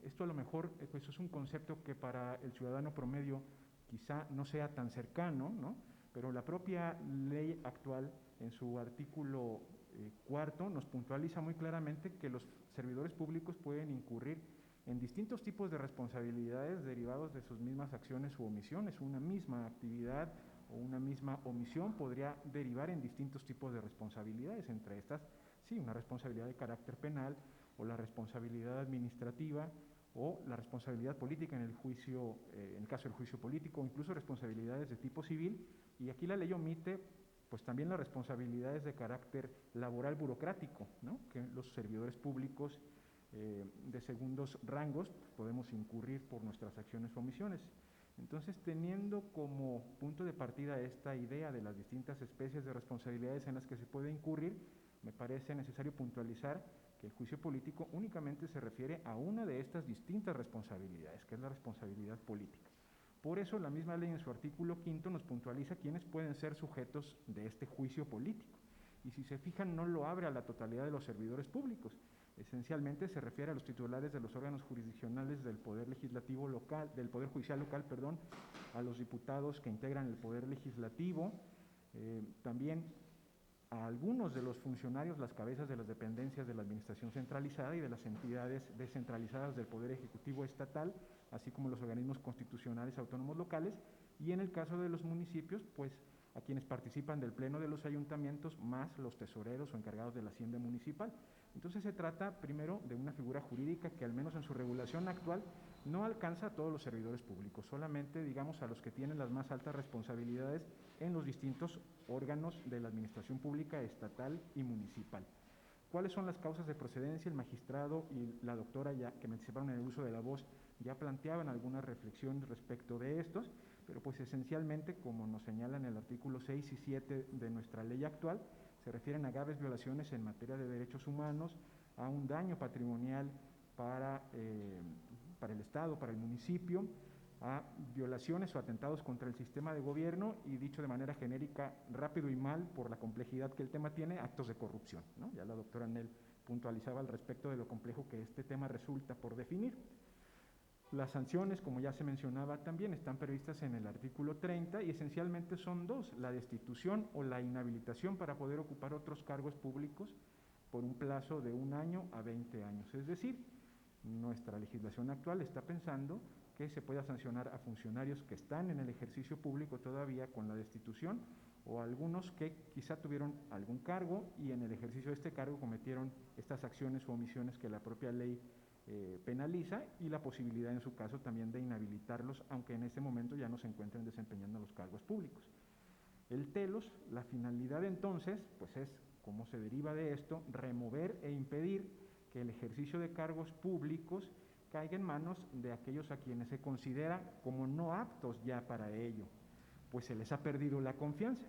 Esto a lo mejor pues es un concepto que para el ciudadano promedio quizá no sea tan cercano, ¿no? Pero la propia ley actual, en su artículo 4, nos puntualiza muy claramente que los servidores públicos pueden incurrir en distintos tipos de responsabilidades derivados de sus mismas acciones u omisiones. Una misma actividad o una misma omisión podría derivar en distintos tipos de responsabilidades, entre estas, sí, una responsabilidad de carácter penal, o la responsabilidad administrativa, o la responsabilidad política en el juicio, en el caso del juicio político, o incluso responsabilidades de tipo civil. Y aquí la ley omite pues también las responsabilidades de carácter laboral burocrático, ¿no? Que los servidores públicos de segundos rangos podemos incurrir por nuestras acciones o omisiones. Entonces, teniendo como punto de partida esta idea de las distintas especies de responsabilidades en las que se puede incurrir, me parece necesario puntualizar que el juicio político únicamente se refiere a una de estas distintas responsabilidades, que es la responsabilidad política. Por eso la misma ley en su artículo 5 nos puntualiza quiénes pueden ser sujetos de este juicio político. Y si se fijan, no lo abre a la totalidad de los servidores públicos. Esencialmente se refiere a los titulares de los órganos jurisdiccionales del Poder Legislativo local, del Poder Judicial local, perdón, a los diputados que integran el Poder Legislativo, también a algunos de los funcionarios, las cabezas de las dependencias de la administración centralizada y de las entidades descentralizadas del Poder Ejecutivo estatal, así como los organismos constitucionales autónomos locales, y en el caso de los municipios, pues a quienes participan del pleno de los ayuntamientos, más los tesoreros o encargados de la hacienda municipal. Entonces se trata primero de una figura jurídica que al menos en su regulación actual no alcanza a todos los servidores públicos, solamente digamos a los que tienen las más altas responsabilidades en los distintos órganos de la administración pública estatal y municipal. ¿Cuáles son las causas de procedencia? El magistrado y la doctora, ya que me anticiparon en el uso de la voz, ya planteaban algunas reflexiones respecto de estos, pero pues esencialmente, como nos señalan el artículo 6 y 7 de nuestra ley actual, se refieren a graves violaciones en materia de derechos humanos, a un daño patrimonial para el Estado, para el municipio, a violaciones o atentados contra el sistema de gobierno y, dicho de manera genérica, rápido y mal, por la complejidad que el tema tiene, actos de corrupción, ¿no? Ya la doctora Nel puntualizaba al respecto de lo complejo que este tema resulta por definir. Las sanciones, como ya se mencionaba también, están previstas en el artículo 30 y esencialmente son dos: la destitución o la inhabilitación para poder ocupar otros cargos públicos por un plazo de 1 año a 20 años. Es decir, nuestra legislación actual está pensando que se pueda sancionar a funcionarios que están en el ejercicio público todavía con la destitución, o algunos que quizá tuvieron algún cargo y en el ejercicio de este cargo cometieron estas acciones o omisiones que la propia ley penaliza, y la posibilidad en su caso también de inhabilitarlos, aunque en ese momento ya no se encuentren desempeñando los cargos públicos. El telos, la finalidad entonces, pues es, como se deriva de esto, remover e impedir que el ejercicio de cargos públicos caiga en manos de aquellos a quienes se considera como no aptos ya para ello, pues se les ha perdido la confianza.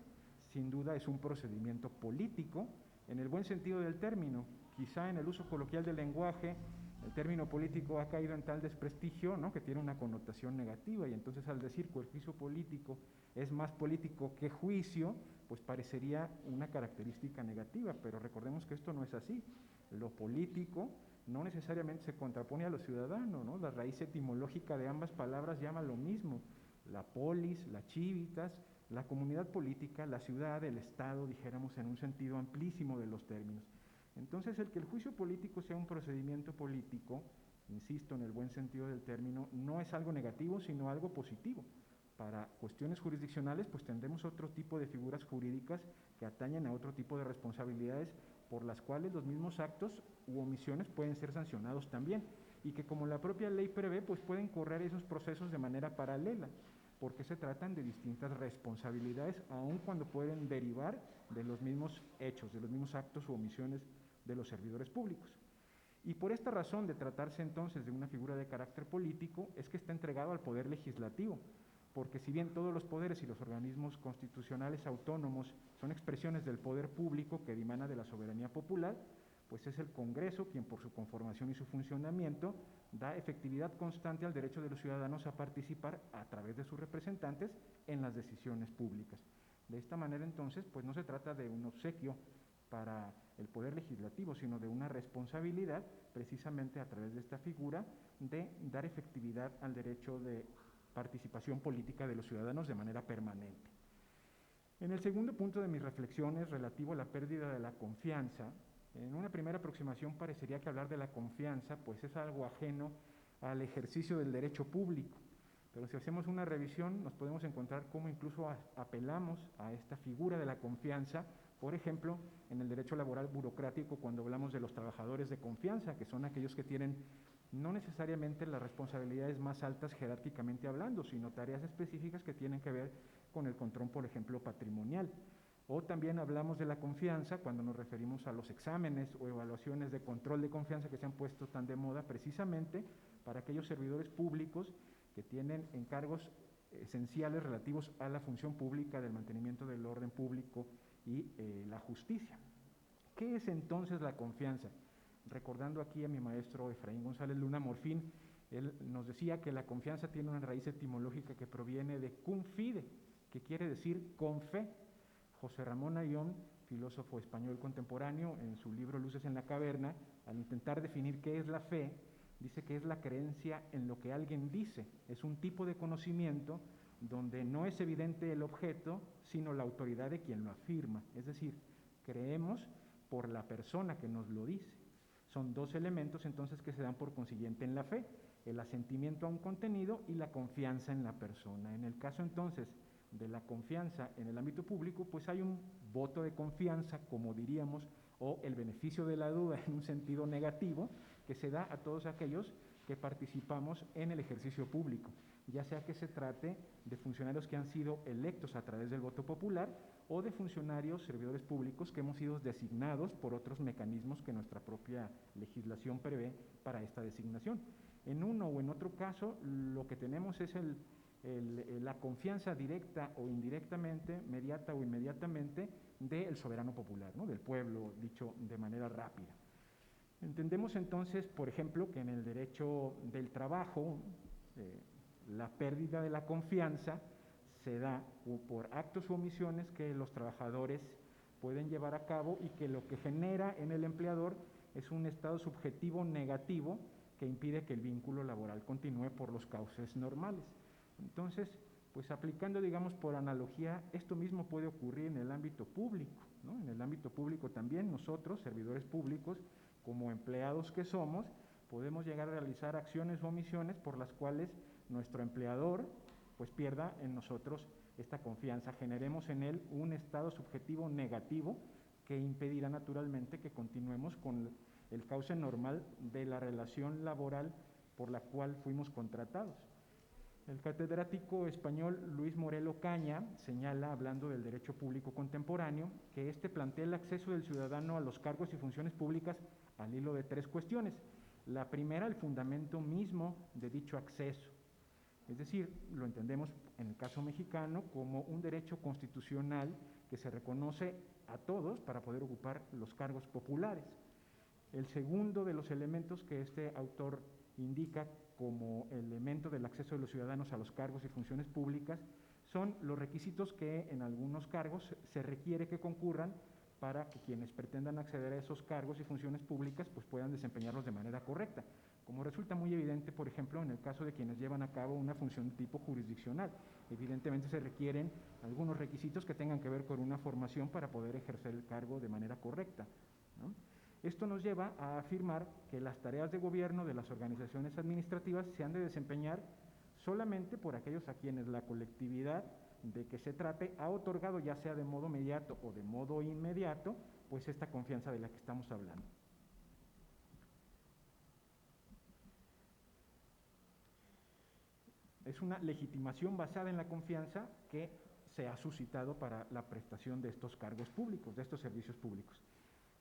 Sin duda es un procedimiento político, en el buen sentido del término. Quizá en el uso coloquial del lenguaje, el término político ha caído en tal desprestigio, ¿no?, que tiene una connotación negativa, y entonces al decir que el juicio político es más político que juicio, pues parecería una característica negativa, pero recordemos que esto no es así. Lo político no necesariamente se contrapone a lo ciudadano, ¿no? La raíz etimológica de ambas palabras llama lo mismo: la polis, la civitas, la comunidad política, la ciudad, el Estado, dijéramos en un sentido amplísimo de los términos. Entonces, el que el juicio político sea un procedimiento político, insisto, en el buen sentido del término, no es algo negativo, sino algo positivo. Para cuestiones jurisdiccionales, pues tendremos otro tipo de figuras jurídicas que atañen a otro tipo de responsabilidades, por las cuales los mismos actos u omisiones pueden ser sancionados también, y que, como la propia ley prevé, pues pueden correr esos procesos de manera paralela, porque se tratan de distintas responsabilidades, aun cuando pueden derivar de los mismos hechos, de los mismos actos u omisiones de los servidores públicos. Y por esta razón, de tratarse entonces de una figura de carácter político, es que está entregado al Poder Legislativo, porque si bien todos los poderes y los organismos constitucionales autónomos son expresiones del poder público que dimana de la soberanía popular, pues es el Congreso quien, por su conformación y su funcionamiento, da efectividad constante al derecho de los ciudadanos a participar a través de sus representantes en las decisiones públicas. De esta manera, entonces, pues no se trata de un obsequio para el Poder Legislativo, sino de una responsabilidad, precisamente a través de esta figura, de dar efectividad al derecho de participación política de los ciudadanos de manera permanente. En el segundo punto de mis reflexiones, relativo a la pérdida de la confianza, en una primera aproximación parecería que hablar de la confianza pues es algo ajeno al ejercicio del derecho público, pero si hacemos una revisión nos podemos encontrar cómo incluso apelamos a esta figura de la confianza, por ejemplo, en el derecho laboral burocrático, cuando hablamos de los trabajadores de confianza, que son aquellos que tienen no necesariamente las responsabilidades más altas jerárquicamente hablando, sino tareas específicas que tienen que ver con el control, por ejemplo, patrimonial. O también hablamos de la confianza cuando nos referimos a los exámenes o evaluaciones de control de confianza que se han puesto tan de moda precisamente para aquellos servidores públicos que tienen encargos esenciales relativos a la función pública, del mantenimiento del orden público y la justicia. ¿Qué es entonces la confianza? Recordando aquí a mi maestro Efraín González Luna Morfín, él nos decía que la confianza tiene una raíz etimológica que proviene de cum fide, que quiere decir con fe. José Ramón Ayón, filósofo español contemporáneo, en su libro Luces en la Caverna, al intentar definir qué es la fe, dice que es la creencia en lo que alguien dice. Es un tipo de conocimiento donde no es evidente el objeto, sino la autoridad de quien lo afirma. Es decir, creemos por la persona que nos lo dice. Son dos elementos entonces que se dan por consiguiente en la fe: el asentimiento a un contenido y la confianza en la persona. En el caso entonces de la confianza en el ámbito público, pues hay un voto de confianza, como diríamos, o el beneficio de la duda en un sentido negativo, que se da a todos aquellos que participamos en el ejercicio público, ya sea que se trate de funcionarios que han sido electos a través del voto popular o de funcionarios, servidores públicos que hemos sido designados por otros mecanismos que nuestra propia legislación prevé para esta designación. En uno o en otro caso, lo que tenemos es la confianza directa o indirectamente, mediata o inmediatamente, del soberano popular, ¿no?, del pueblo, dicho de manera rápida. Entendemos entonces, por ejemplo, que en el derecho del trabajo, la pérdida de la confianza se da por actos u omisiones que los trabajadores pueden llevar a cabo y que lo que genera en el empleador es un estado subjetivo negativo que impide que el vínculo laboral continúe por los cauces normales. Entonces, pues aplicando, digamos, por analogía, esto mismo puede ocurrir en el ámbito público, ¿no? En el ámbito público también nosotros, servidores públicos, como empleados que somos, podemos llegar a realizar acciones o omisiones por las cuales nuestro empleador pues pierda en nosotros esta confianza, generemos en él un estado subjetivo negativo que impedirá naturalmente que continuemos con el cauce normal de la relación laboral por la cual fuimos contratados. El catedrático español Luis Morelo Caña señala, hablando del derecho público contemporáneo, que este plantea el acceso del ciudadano a los cargos y funciones públicas al hilo de tres cuestiones. La primera, el fundamento mismo de dicho acceso. Es decir, lo entendemos en el caso mexicano como un derecho constitucional que se reconoce a todos para poder ocupar los cargos populares. El segundo de los elementos que este autor indica como elemento del acceso de los ciudadanos a los cargos y funciones públicas son los requisitos que en algunos cargos se requiere que concurran para que quienes pretendan acceder a esos cargos y funciones públicas pues puedan desempeñarlos de manera correcta, como resulta muy evidente, por ejemplo, en el caso de quienes llevan a cabo una función de tipo jurisdiccional. Evidentemente se requieren algunos requisitos que tengan que ver con una formación para poder ejercer el cargo de manera correcta, ¿no? Esto nos lleva a afirmar que las tareas de gobierno de las organizaciones administrativas se han de desempeñar solamente por aquellos a quienes la colectividad de que se trate ha otorgado, ya sea de modo mediato o de modo inmediato, pues esta confianza de la que estamos hablando. Es una legitimación basada en la confianza que se ha suscitado para la prestación de estos cargos públicos, de estos servicios públicos.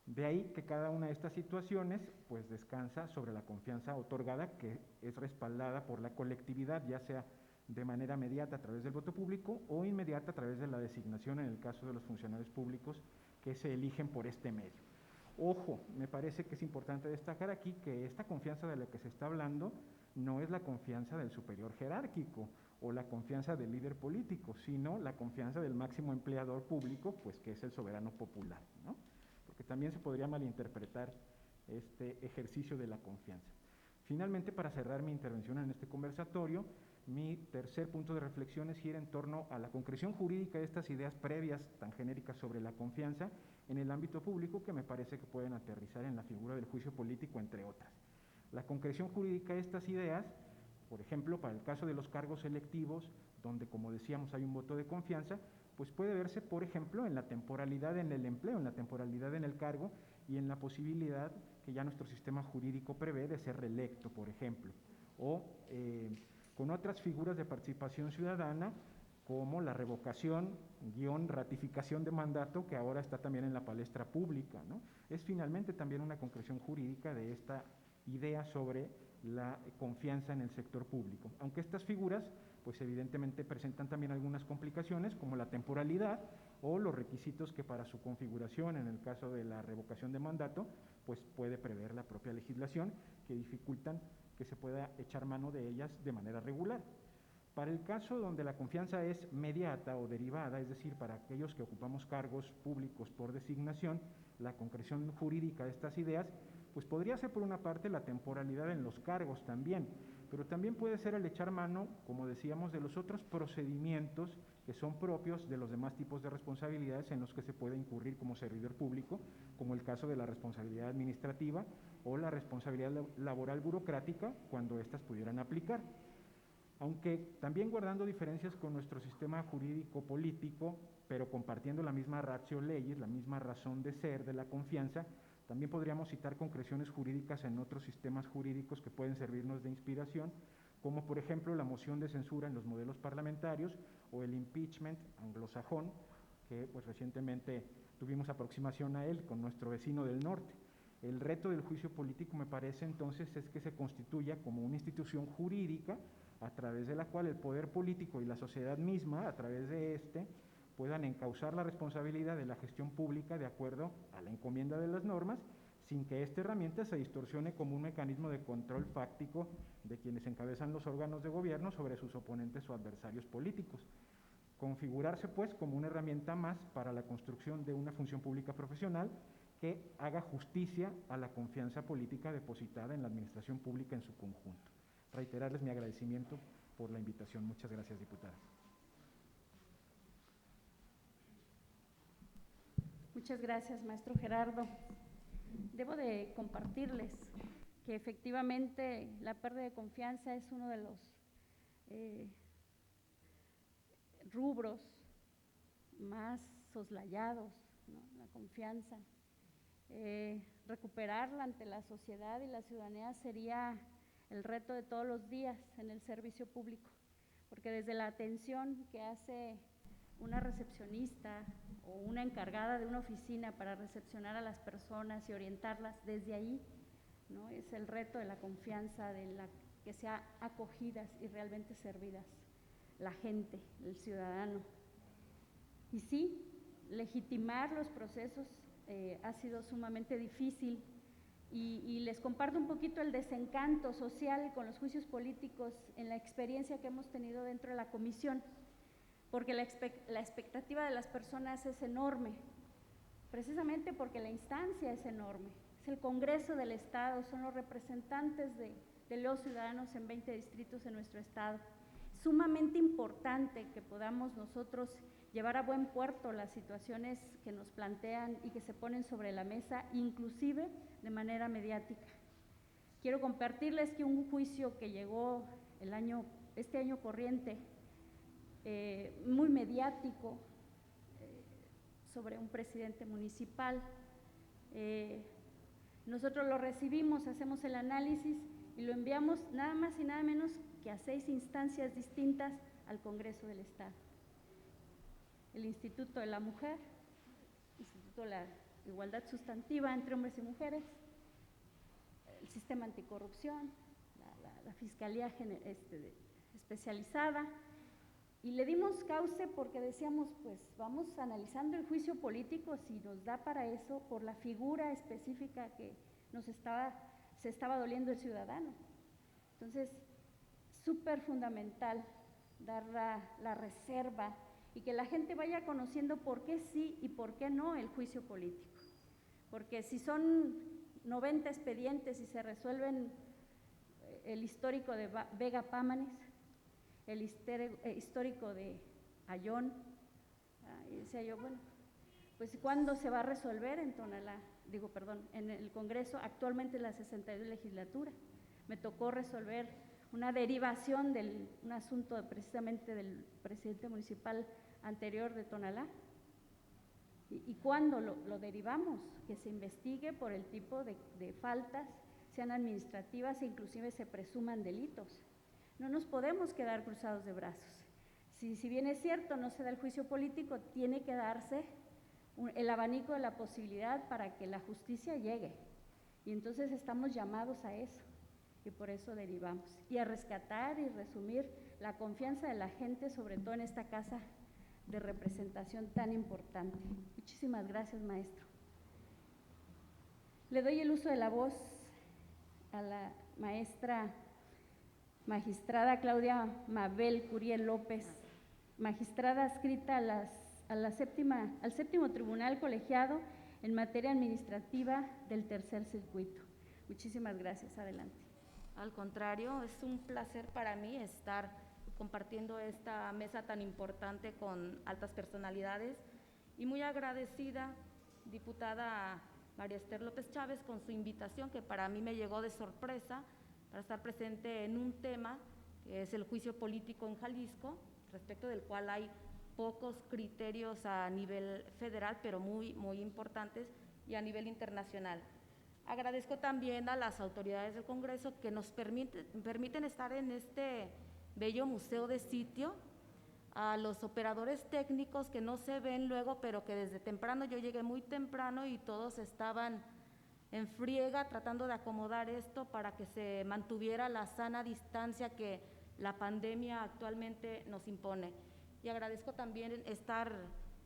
De ahí que cada una de estas situaciones pues descansa sobre la confianza otorgada, que es respaldada por la colectividad, ya sea de manera mediata a través del voto público o inmediata a través de la designación en el caso de los funcionarios públicos que se eligen por este medio. Ojo, me parece que es importante destacar aquí que esta confianza de la que se está hablando no es la confianza del superior jerárquico o la confianza del líder político, sino la confianza del máximo empleador público, pues que es el soberano popular, ¿no? Porque también se podría malinterpretar este ejercicio de la confianza. Finalmente, para cerrar mi intervención en este conversatorio, mi tercer punto de reflexión es ir en torno a la concreción jurídica de estas ideas previas tan genéricas sobre la confianza en el ámbito público que me parece que pueden aterrizar en la figura del juicio político, entre otras. La concreción jurídica de estas ideas, por ejemplo, para el caso de los cargos electivos, donde, como decíamos, hay un voto de confianza, pues puede verse, por ejemplo, en la temporalidad en el empleo, en la temporalidad en el cargo y en la posibilidad que ya nuestro sistema jurídico prevé de ser reelecto, por ejemplo, o con otras figuras de participación ciudadana como la revocación / ratificación de mandato, que ahora está también en la palestra pública, ¿no? Es finalmente también una concreción jurídica de esta idea sobre la confianza en el sector público, aunque estas figuras pues evidentemente presentan también algunas complicaciones, como la temporalidad o los requisitos que para su configuración, en el caso de la revocación de mandato, pues puede prever la propia legislación, que dificultan que se pueda echar mano de ellas de manera regular. Para el caso donde la confianza es mediata o derivada, es decir, para aquellos que ocupamos cargos públicos por designación, la concreción jurídica de estas ideas, pues podría ser por una parte la temporalidad en los cargos también, pero también puede ser el echar mano, como decíamos, de los otros procedimientos que son propios de los demás tipos de responsabilidades en los que se puede incurrir como servidor público, como el caso de la responsabilidad administrativa o la responsabilidad laboral burocrática, cuando éstas pudieran aplicar. Aunque también guardando diferencias con nuestro sistema jurídico político, pero compartiendo la misma ratio legis, la misma razón de ser de la confianza, también podríamos citar concreciones jurídicas en otros sistemas jurídicos que pueden servirnos de inspiración, como por ejemplo la moción de censura en los modelos parlamentarios o el impeachment anglosajón, que pues recientemente tuvimos aproximación a él con nuestro vecino del norte. El reto del juicio político, me parece entonces, es que se constituya como una institución jurídica a través de la cual el poder político y la sociedad misma, a través de puedan encauzar la responsabilidad de la gestión pública de acuerdo a la encomienda de las normas, sin que esta herramienta se distorsione como un mecanismo de control fáctico de quienes encabezan los órganos de gobierno sobre sus oponentes o adversarios políticos. Configurarse, pues, como una herramienta más para la construcción de una función pública profesional que haga justicia a la confianza política depositada en la administración pública en su conjunto. Reiterarles mi agradecimiento por la invitación. Muchas gracias, diputada. Muchas gracias, maestro Gerardo. Debo de compartirles que efectivamente la pérdida de confianza es uno de los rubros más soslayados, ¿no? La confianza. Recuperarla ante la sociedad y la ciudadanía sería el reto de todos los días en el servicio público, porque desde la atención que hace una recepcionista o una encargada de una oficina para recepcionar a las personas y orientarlas, desde ahí, ¿no? Es el reto de la confianza, de la que sea acogidas y realmente servidas la gente, el ciudadano. Y sí, legitimar los procesos ha sido sumamente difícil y les comparto un poquito el desencanto social con los juicios políticos en la experiencia que hemos tenido dentro de la comisión, porque la expectativa de las personas es enorme, precisamente porque la instancia es enorme. Es el Congreso del Estado, son los representantes de los ciudadanos en 20 distritos en nuestro estado. Sumamente importante que podamos nosotros llevar a buen puerto las situaciones que nos plantean y que se ponen sobre la mesa, inclusive de manera mediática. Quiero compartirles que un juicio que llegó este año corriente, muy mediático, sobre un presidente municipal, nosotros lo recibimos, hacemos el análisis y lo enviamos nada más y nada menos que a 6 instancias distintas al Congreso del Estado. El Instituto de la Mujer, el Instituto de la Igualdad Sustantiva entre Hombres y Mujeres, el Sistema Anticorrupción, la Fiscalía Especializada, y le dimos cauce porque decíamos, pues vamos analizando el juicio político si nos da para eso, por la figura específica que se estaba doliendo el ciudadano. Entonces, súper fundamental dar la reserva y que la gente vaya conociendo por qué sí y por qué no el juicio político. Porque si son 90 expedientes y se resuelven el histórico de Vega Pámanes, el histórico de Ayón, y decía yo, bueno, pues ¿cuándo se va a resolver en en el Congreso? Actualmente en la 62 legislatura. Me tocó resolver una derivación de un asunto precisamente del presidente municipal anterior de Tonalá. ¿Y cuándo lo derivamos? Que se investigue por el tipo de faltas, sean administrativas e inclusive se presuman delitos. No nos podemos quedar cruzados de brazos. Si bien es cierto, no se da el juicio político, tiene que darse el abanico de la posibilidad para que la justicia llegue. Y entonces estamos llamados a eso, y por eso derivamos. Y a rescatar y resumir la confianza de la gente, sobre todo en esta casa de representación tan importante. Muchísimas gracias, maestro. Le doy el uso de la voz a la maestra magistrada Claudia Mabel Curiel López, magistrada adscrita al séptimo tribunal colegiado en materia administrativa del tercer circuito. Muchísimas gracias, adelante. Al contrario, es un placer para mí estar compartiendo esta mesa tan importante con altas personalidades y muy agradecida, diputada María Esther López Chávez, con su invitación, que para mí me llegó de sorpresa, para estar presente en un tema que es el juicio político en Jalisco, respecto del cual hay pocos criterios a nivel federal, pero muy importantes, y a nivel internacional. Agradezco también a las autoridades del Congreso que nos permiten estar en este bello museo de sitio, a los operadores técnicos que no se ven luego, pero que desde temprano, yo llegué muy temprano y todos estaban en friega tratando de acomodar esto para que se mantuviera la sana distancia que la pandemia actualmente nos impone. Y agradezco también estar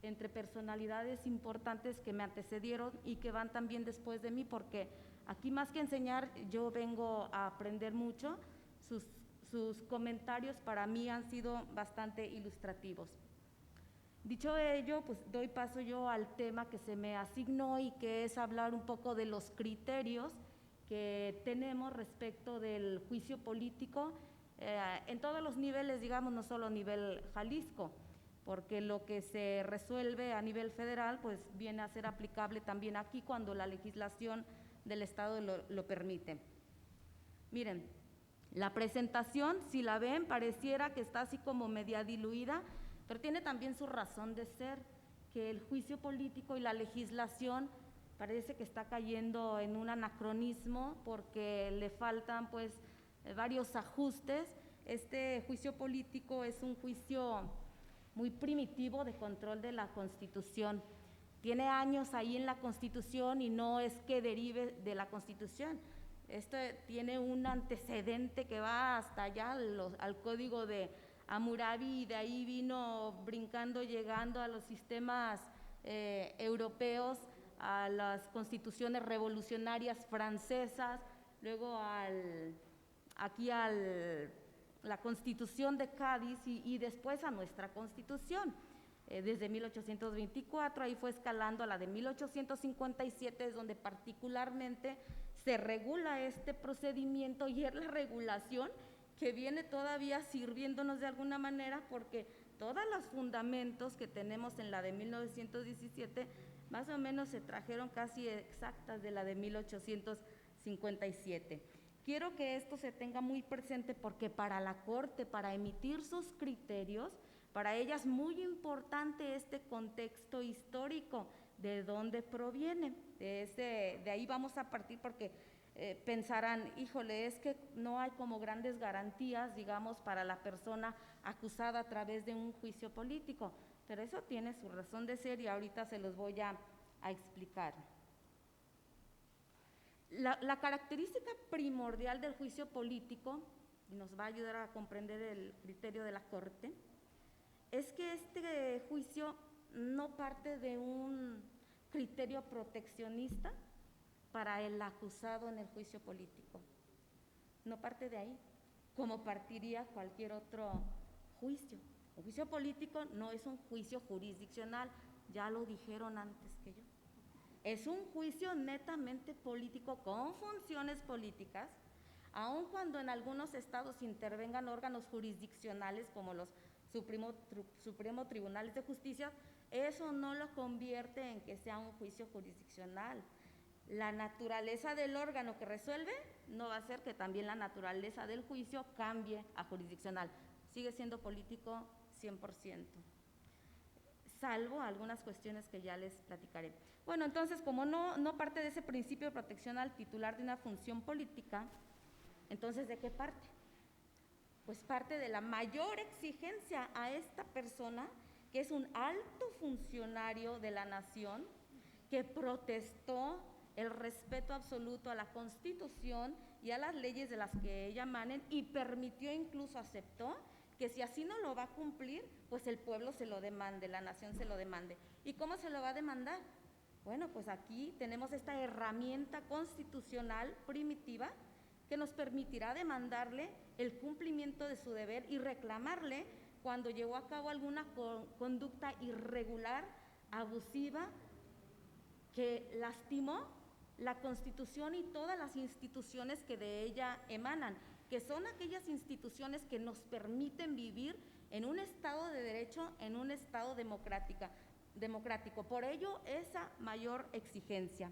entre personalidades importantes que me antecedieron y que van también después de mí, porque aquí más que enseñar, yo vengo a aprender mucho. Sus comentarios para mí han sido bastante ilustrativos. Dicho ello, pues doy paso yo al tema que se me asignó y que es hablar un poco de los criterios que tenemos respecto del juicio político en todos los niveles, digamos, no solo a nivel Jalisco, porque lo que se resuelve a nivel federal pues viene a ser aplicable también aquí cuando la legislación del Estado lo permite. Miren, la presentación, si la ven, pareciera que está así como media diluida, pero tiene también su razón de ser, que el juicio político y la legislación parece que está cayendo en un anacronismo porque le faltan pues varios ajustes. Este juicio político es un juicio muy primitivo de control de la Constitución. Tiene años ahí en la Constitución y no es que derive de la Constitución. Esto tiene un antecedente que va hasta allá al Código de Hammurabi, y de ahí vino brincando, llegando a los sistemas europeos, a las constituciones revolucionarias francesas, luego la Constitución de Cádiz y después a nuestra Constitución. Desde 1824, ahí fue escalando a la de 1857, es donde particularmente se regula este procedimiento, y es la regulación que viene todavía sirviéndonos de alguna manera, porque todos los fundamentos que tenemos en la de 1917 más o menos se trajeron casi exactas de la de 1857. Quiero que esto se tenga muy presente porque para la Corte, para emitir sus criterios, para ella es muy importante este contexto histórico, de dónde proviene. De ahí vamos a partir, porque pensarán, híjole, es que no hay como grandes garantías, digamos, para la persona acusada a través de un juicio político, pero eso tiene su razón de ser y ahorita se los voy a explicar. La característica primordial del juicio político, y nos va a ayudar a comprender el criterio de la Corte, es que este juicio no parte de un criterio proteccionista para el acusado en el juicio político. No parte de ahí, como partiría cualquier otro juicio. El juicio político no es un juicio jurisdiccional, ya lo dijeron antes que yo. Es un juicio netamente político con funciones políticas, aun cuando en algunos estados intervengan órganos jurisdiccionales como los Supremo Tribunales de Justicia, eso no lo convierte en que sea un juicio jurisdiccional. La naturaleza del órgano que resuelve no va a hacer que también la naturaleza del juicio cambie a jurisdiccional. Sigue siendo político 100%, salvo algunas cuestiones que ya les platicaré. Bueno, entonces, como no parte de ese principio de protección al titular de una función política, entonces, ¿de qué parte? Pues parte de la mayor exigencia a esta persona, que es un alto funcionario de la nación, que protestó el respeto absoluto a la Constitución y a las leyes de las que ella emanen, y permitió, incluso aceptó, que si así no lo va a cumplir, pues el pueblo se lo demande, la nación se lo demande. ¿Y cómo se lo va a demandar? Bueno, pues aquí tenemos esta herramienta constitucional primitiva que nos permitirá demandarle el cumplimiento de su deber y reclamarle cuando llevó a cabo alguna conducta irregular, abusiva, que lastimó la Constitución y todas las instituciones que de ella emanan, que son aquellas instituciones que nos permiten vivir en un Estado de Derecho, en un Estado democrático. Por ello, esa mayor exigencia.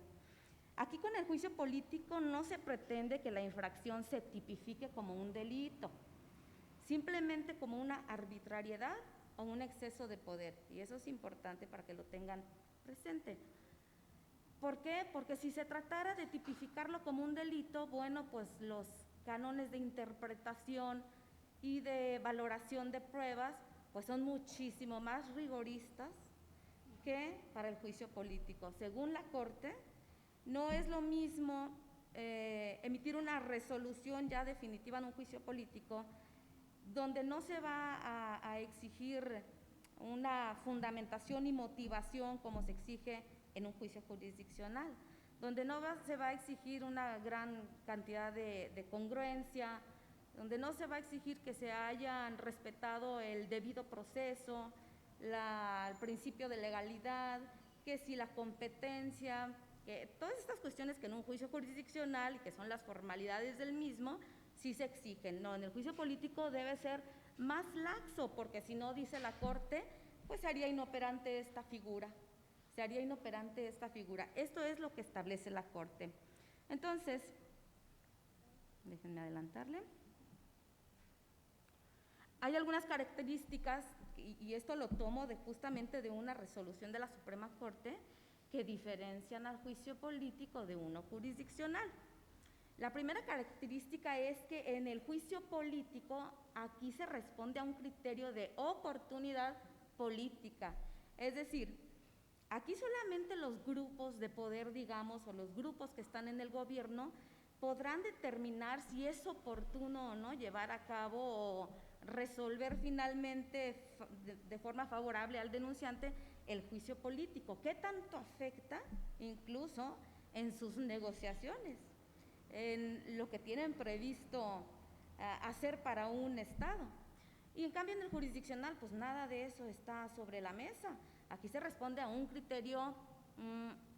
Aquí con el juicio político no se pretende que la infracción se tipifique como un delito, simplemente como una arbitrariedad o un exceso de poder, y eso es importante para que lo tengan presente. ¿Por qué? Porque si se tratara de tipificarlo como un delito, bueno, pues los cánones de interpretación y de valoración de pruebas, pues son muchísimo más rigoristas que para el juicio político. Según la Corte, no es lo mismo emitir una resolución ya definitiva en un juicio político, donde no se va a exigir una fundamentación y motivación como se exige en un juicio jurisdiccional, donde no se va a exigir una gran cantidad de congruencia, donde no se va a exigir que se hayan respetado el debido proceso, el principio de legalidad, que si la competencia, que todas estas cuestiones que en un juicio jurisdiccional y que son las formalidades del mismo, sí se exigen. No, en el juicio político debe ser más laxo, porque si no, dice la Corte, pues se haría inoperante esta figura. Esto es lo que establece la Corte. Entonces, déjenme adelantarle. Hay algunas características, y esto lo tomo justamente de una resolución de la Suprema Corte, que diferencian al juicio político de uno jurisdiccional. La primera característica es que en el juicio político aquí se responde a un criterio de oportunidad política, es decir, aquí solamente los grupos de poder, digamos, o los grupos que están en el gobierno podrán determinar si es oportuno o no llevar a cabo o resolver finalmente de forma favorable al denunciante el juicio político. ¿Qué tanto afecta incluso en sus negociaciones, en lo que tienen previsto hacer para un Estado? Y en cambio en el jurisdiccional, pues nada de eso está sobre la mesa. Aquí se responde a un criterio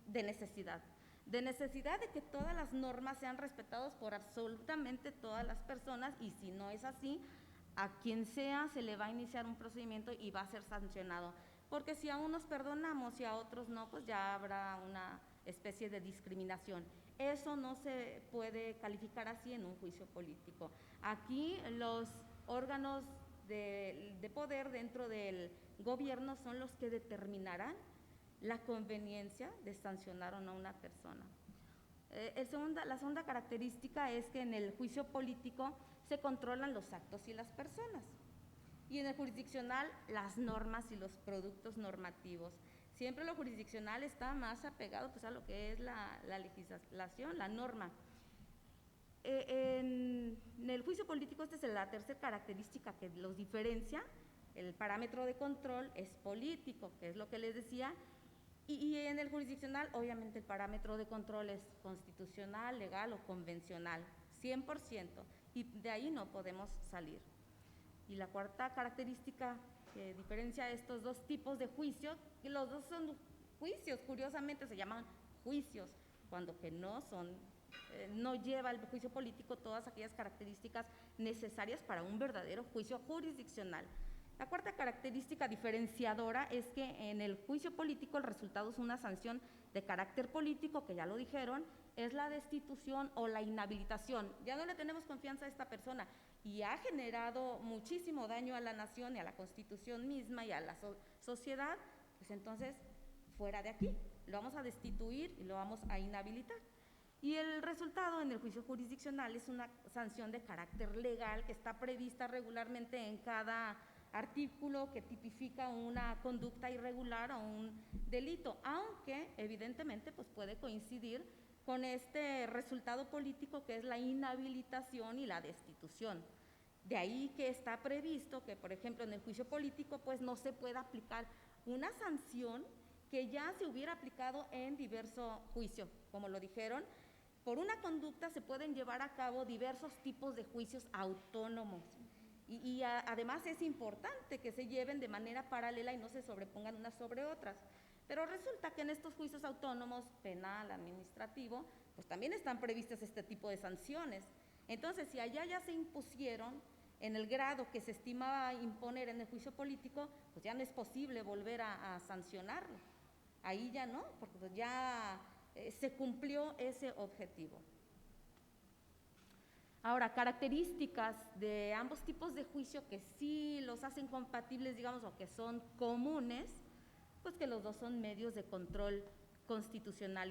de necesidad de que todas las normas sean respetadas por absolutamente todas las personas, y si no es así, a quien sea se le va a iniciar un procedimiento y va a ser sancionado, porque si a unos perdonamos y a otros no, pues ya habrá una especie de discriminación. Eso no se puede calificar así en un juicio político. Aquí los órganos de poder dentro del gobierno son los que determinarán la conveniencia de sancionar o no a una persona. La segunda característica es que en el juicio político se controlan los actos y las personas, y en el jurisdiccional las normas y los productos normativos. Siempre lo jurisdiccional está más apegado pues a lo que es la legislación, la norma. En el juicio político, esta es la tercera característica que los diferencia. El parámetro de control es político, que es lo que les decía, y en el jurisdiccional obviamente el parámetro de control es constitucional, legal o convencional, 100%, y de ahí no podemos salir. Y la cuarta característica que diferencia estos dos tipos de juicios, que los dos son juicios, curiosamente se llaman juicios, cuando que no son, no lleva el juicio político todas aquellas características necesarias para un verdadero juicio jurisdiccional. La cuarta característica diferenciadora es que en el juicio político el resultado es una sanción de carácter político, que ya lo dijeron, es la destitución o la inhabilitación. Ya no le tenemos confianza a esta persona y ha generado muchísimo daño a la nación y a la Constitución misma y a la sociedad, pues entonces fuera de aquí, lo vamos a destituir y lo vamos a inhabilitar. Y el resultado en el juicio jurisdiccional es una sanción de carácter legal que está prevista regularmente en cada artículo que tipifica una conducta irregular o un delito, aunque evidentemente pues puede coincidir con este resultado político que es la inhabilitación y la destitución. De ahí que está previsto que, por ejemplo, en el juicio político, pues no se pueda aplicar una sanción que ya se hubiera aplicado en diverso juicio. Como lo dijeron, por una conducta se pueden llevar a cabo diversos tipos de juicios autónomos. Además es importante que se lleven de manera paralela y no se sobrepongan unas sobre otras. Pero resulta que en estos juicios autónomos, penal, administrativo, pues también están previstas este tipo de sanciones. Entonces, si allá ya se impusieron en el grado que se estimaba imponer en el juicio político, pues ya no es posible volver a sancionarlo. Ahí ya no, porque pues ya se cumplió ese objetivo. Ahora, características de ambos tipos de juicio que sí los hacen compatibles, digamos, o que son comunes, pues que los dos son medios de control constitucional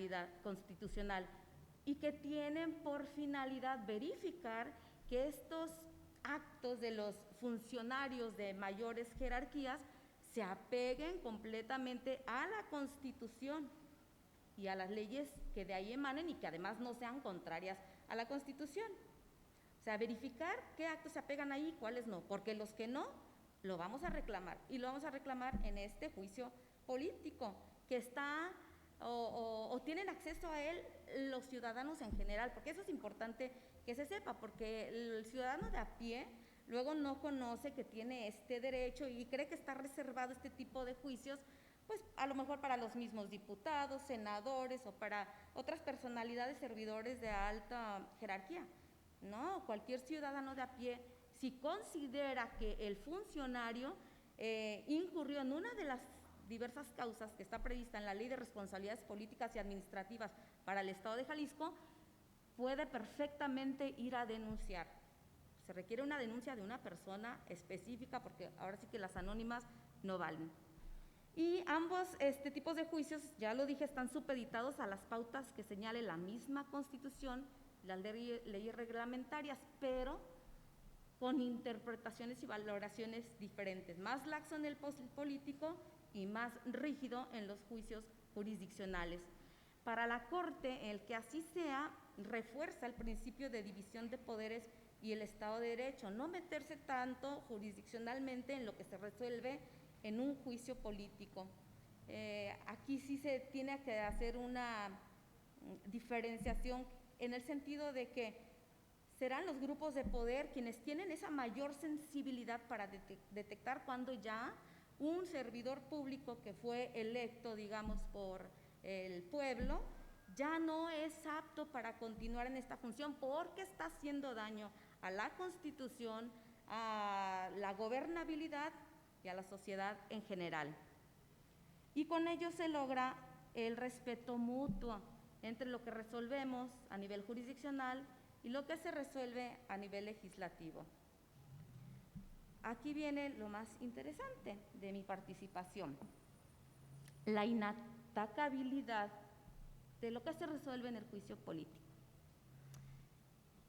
y que tienen por finalidad verificar que estos actos de los funcionarios de mayores jerarquías se apeguen completamente a la Constitución y a las leyes que de ahí emanen y que además no sean contrarias a la Constitución. O sea, verificar qué actos se apegan ahí y cuáles no, porque los que no, lo vamos a reclamar, y lo vamos a reclamar en este juicio político, que está o tienen acceso a él los ciudadanos en general, porque eso es importante que se sepa, porque el ciudadano de a pie luego no conoce que tiene este derecho y cree que está reservado este tipo de juicios, pues a lo mejor para los mismos diputados, senadores o para otras personalidades, servidores de alta jerarquía. No, cualquier ciudadano de a pie, si considera que el funcionario incurrió en una de las diversas causas que está prevista en la Ley de Responsabilidades Políticas y Administrativas para el Estado de Jalisco, puede perfectamente ir a denunciar. Se requiere una denuncia de una persona específica, porque ahora sí que las anónimas no valen. Y ambos tipos de juicios, ya lo dije, están supeditados a las pautas que señale la misma Constitución, las leyes reglamentarias, pero con interpretaciones y valoraciones diferentes, más laxo en el político y más rígido en los juicios jurisdiccionales. Para la Corte, el que así sea, refuerza el principio de división de poderes y el Estado de Derecho, no meterse tanto jurisdiccionalmente en lo que se resuelve en un juicio político. Aquí sí se tiene que hacer una diferenciación en el sentido de que serán los grupos de poder quienes tienen esa mayor sensibilidad para detectar cuando ya un servidor público que fue electo, digamos, por el pueblo, ya no es apto para continuar en esta función porque está haciendo daño a la Constitución, a la gobernabilidad y a la sociedad en general. Y con ello se logra el respeto mutuo entre lo que resolvemos a nivel jurisdiccional y lo que se resuelve a nivel legislativo. Aquí viene lo más interesante de mi participación, la inatacabilidad de lo que se resuelve en el juicio político.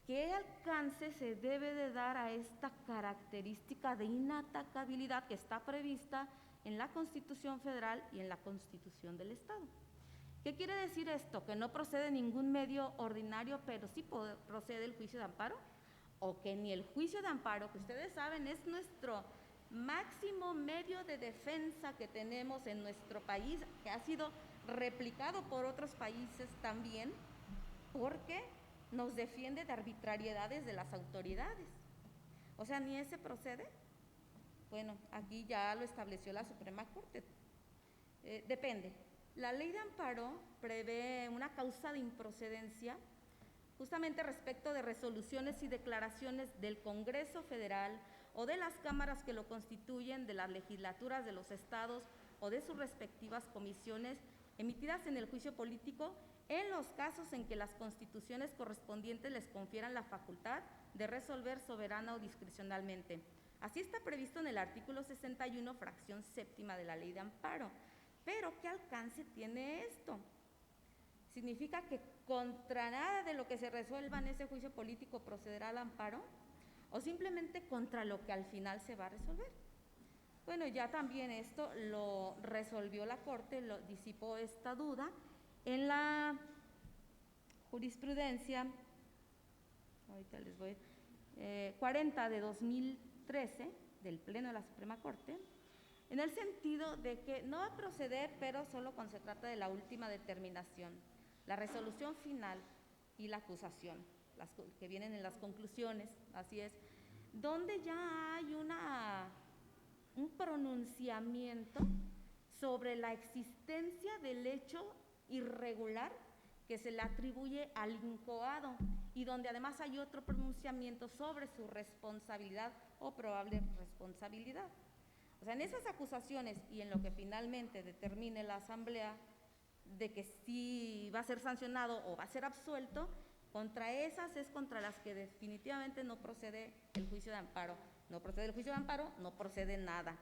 ¿Qué alcance se debe de dar a esta característica de inatacabilidad que está prevista en la Constitución Federal y en la Constitución del Estado? ¿Qué quiere decir esto? ¿Que no procede ningún medio ordinario, pero sí procede el juicio de amparo? ¿O que ni el juicio de amparo, que ustedes saben es nuestro máximo medio de defensa que tenemos en nuestro país, que ha sido replicado por otros países también, porque nos defiende de arbitrariedades de las autoridades? O sea, ¿ni ese procede? Bueno, aquí ya lo estableció la Suprema Corte. Depende. La ley de amparo prevé una causa de improcedencia justamente respecto de resoluciones y declaraciones del Congreso Federal o de las cámaras que lo constituyen, de las legislaturas de los estados o de sus respectivas comisiones emitidas en el juicio político en los casos en que las constituciones correspondientes les confieran la facultad de resolver soberana o discrecionalmente. Así está previsto en el artículo 61, fracción séptima de la ley de amparo. Pero, ¿qué alcance tiene esto? ¿Significa que contra nada de lo que se resuelva en ese juicio político procederá al amparo? ¿O simplemente contra lo que al final se va a resolver? Bueno, ya también esto lo resolvió la Corte, lo disipó esta duda en la jurisprudencia, ahorita les voy, 40 de 2013 del Pleno de la Suprema Corte, en el sentido de que no va a proceder, pero solo cuando se trata de la última determinación, la resolución final y la acusación, las que vienen en las conclusiones, así es, donde ya hay un pronunciamiento sobre la existencia del hecho irregular que se le atribuye al incoado y donde además hay otro pronunciamiento sobre su responsabilidad o probable responsabilidad. O sea, en esas acusaciones y en lo que finalmente determine la Asamblea de que sí va a ser sancionado o va a ser absuelto, contra esas es contra las que definitivamente no procede el juicio de amparo. No procede el juicio de amparo, no procede nada.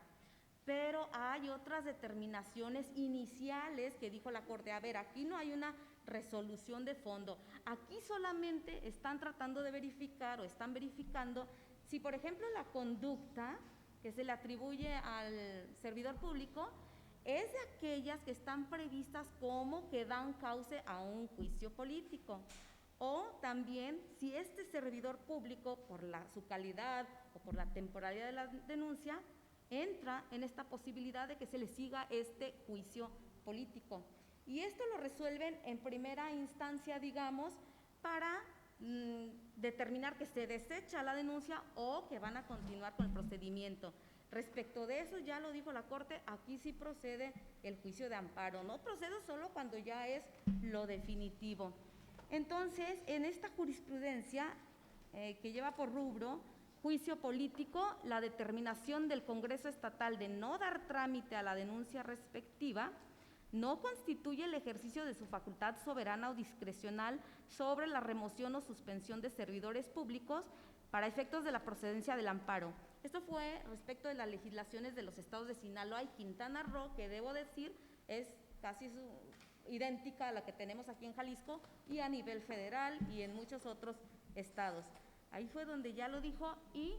Pero hay otras determinaciones iniciales que dijo la Corte, a ver, aquí no hay una resolución de fondo, aquí solamente están tratando de verificar o están verificando si, por ejemplo, la conducta que se le atribuye al servidor público es de aquellas que están previstas como que dan cauce a un juicio político, o también si este servidor público, por su calidad o por la temporalidad de la denuncia, entra en esta posibilidad de que se le siga este juicio político. Y esto lo resuelven en primera instancia, digamos, para determinar que se desecha la denuncia o que van a continuar con el procedimiento. Respecto de eso, ya lo dijo la Corte, aquí sí procede el juicio de amparo, no procede solo cuando ya es lo definitivo. Entonces, en esta jurisprudencia que lleva por rubro juicio político, la determinación del Congreso Estatal de no dar trámite a la denuncia respectiva no constituye el ejercicio de su facultad soberana o discrecional sobre la remoción o suspensión de servidores públicos para efectos de la procedencia del amparo. Esto fue respecto de las legislaciones de los estados de Sinaloa y Quintana Roo, que debo decir es casi idéntica a la que tenemos aquí en Jalisco y a nivel federal y en muchos otros estados. Ahí fue donde ya lo dijo y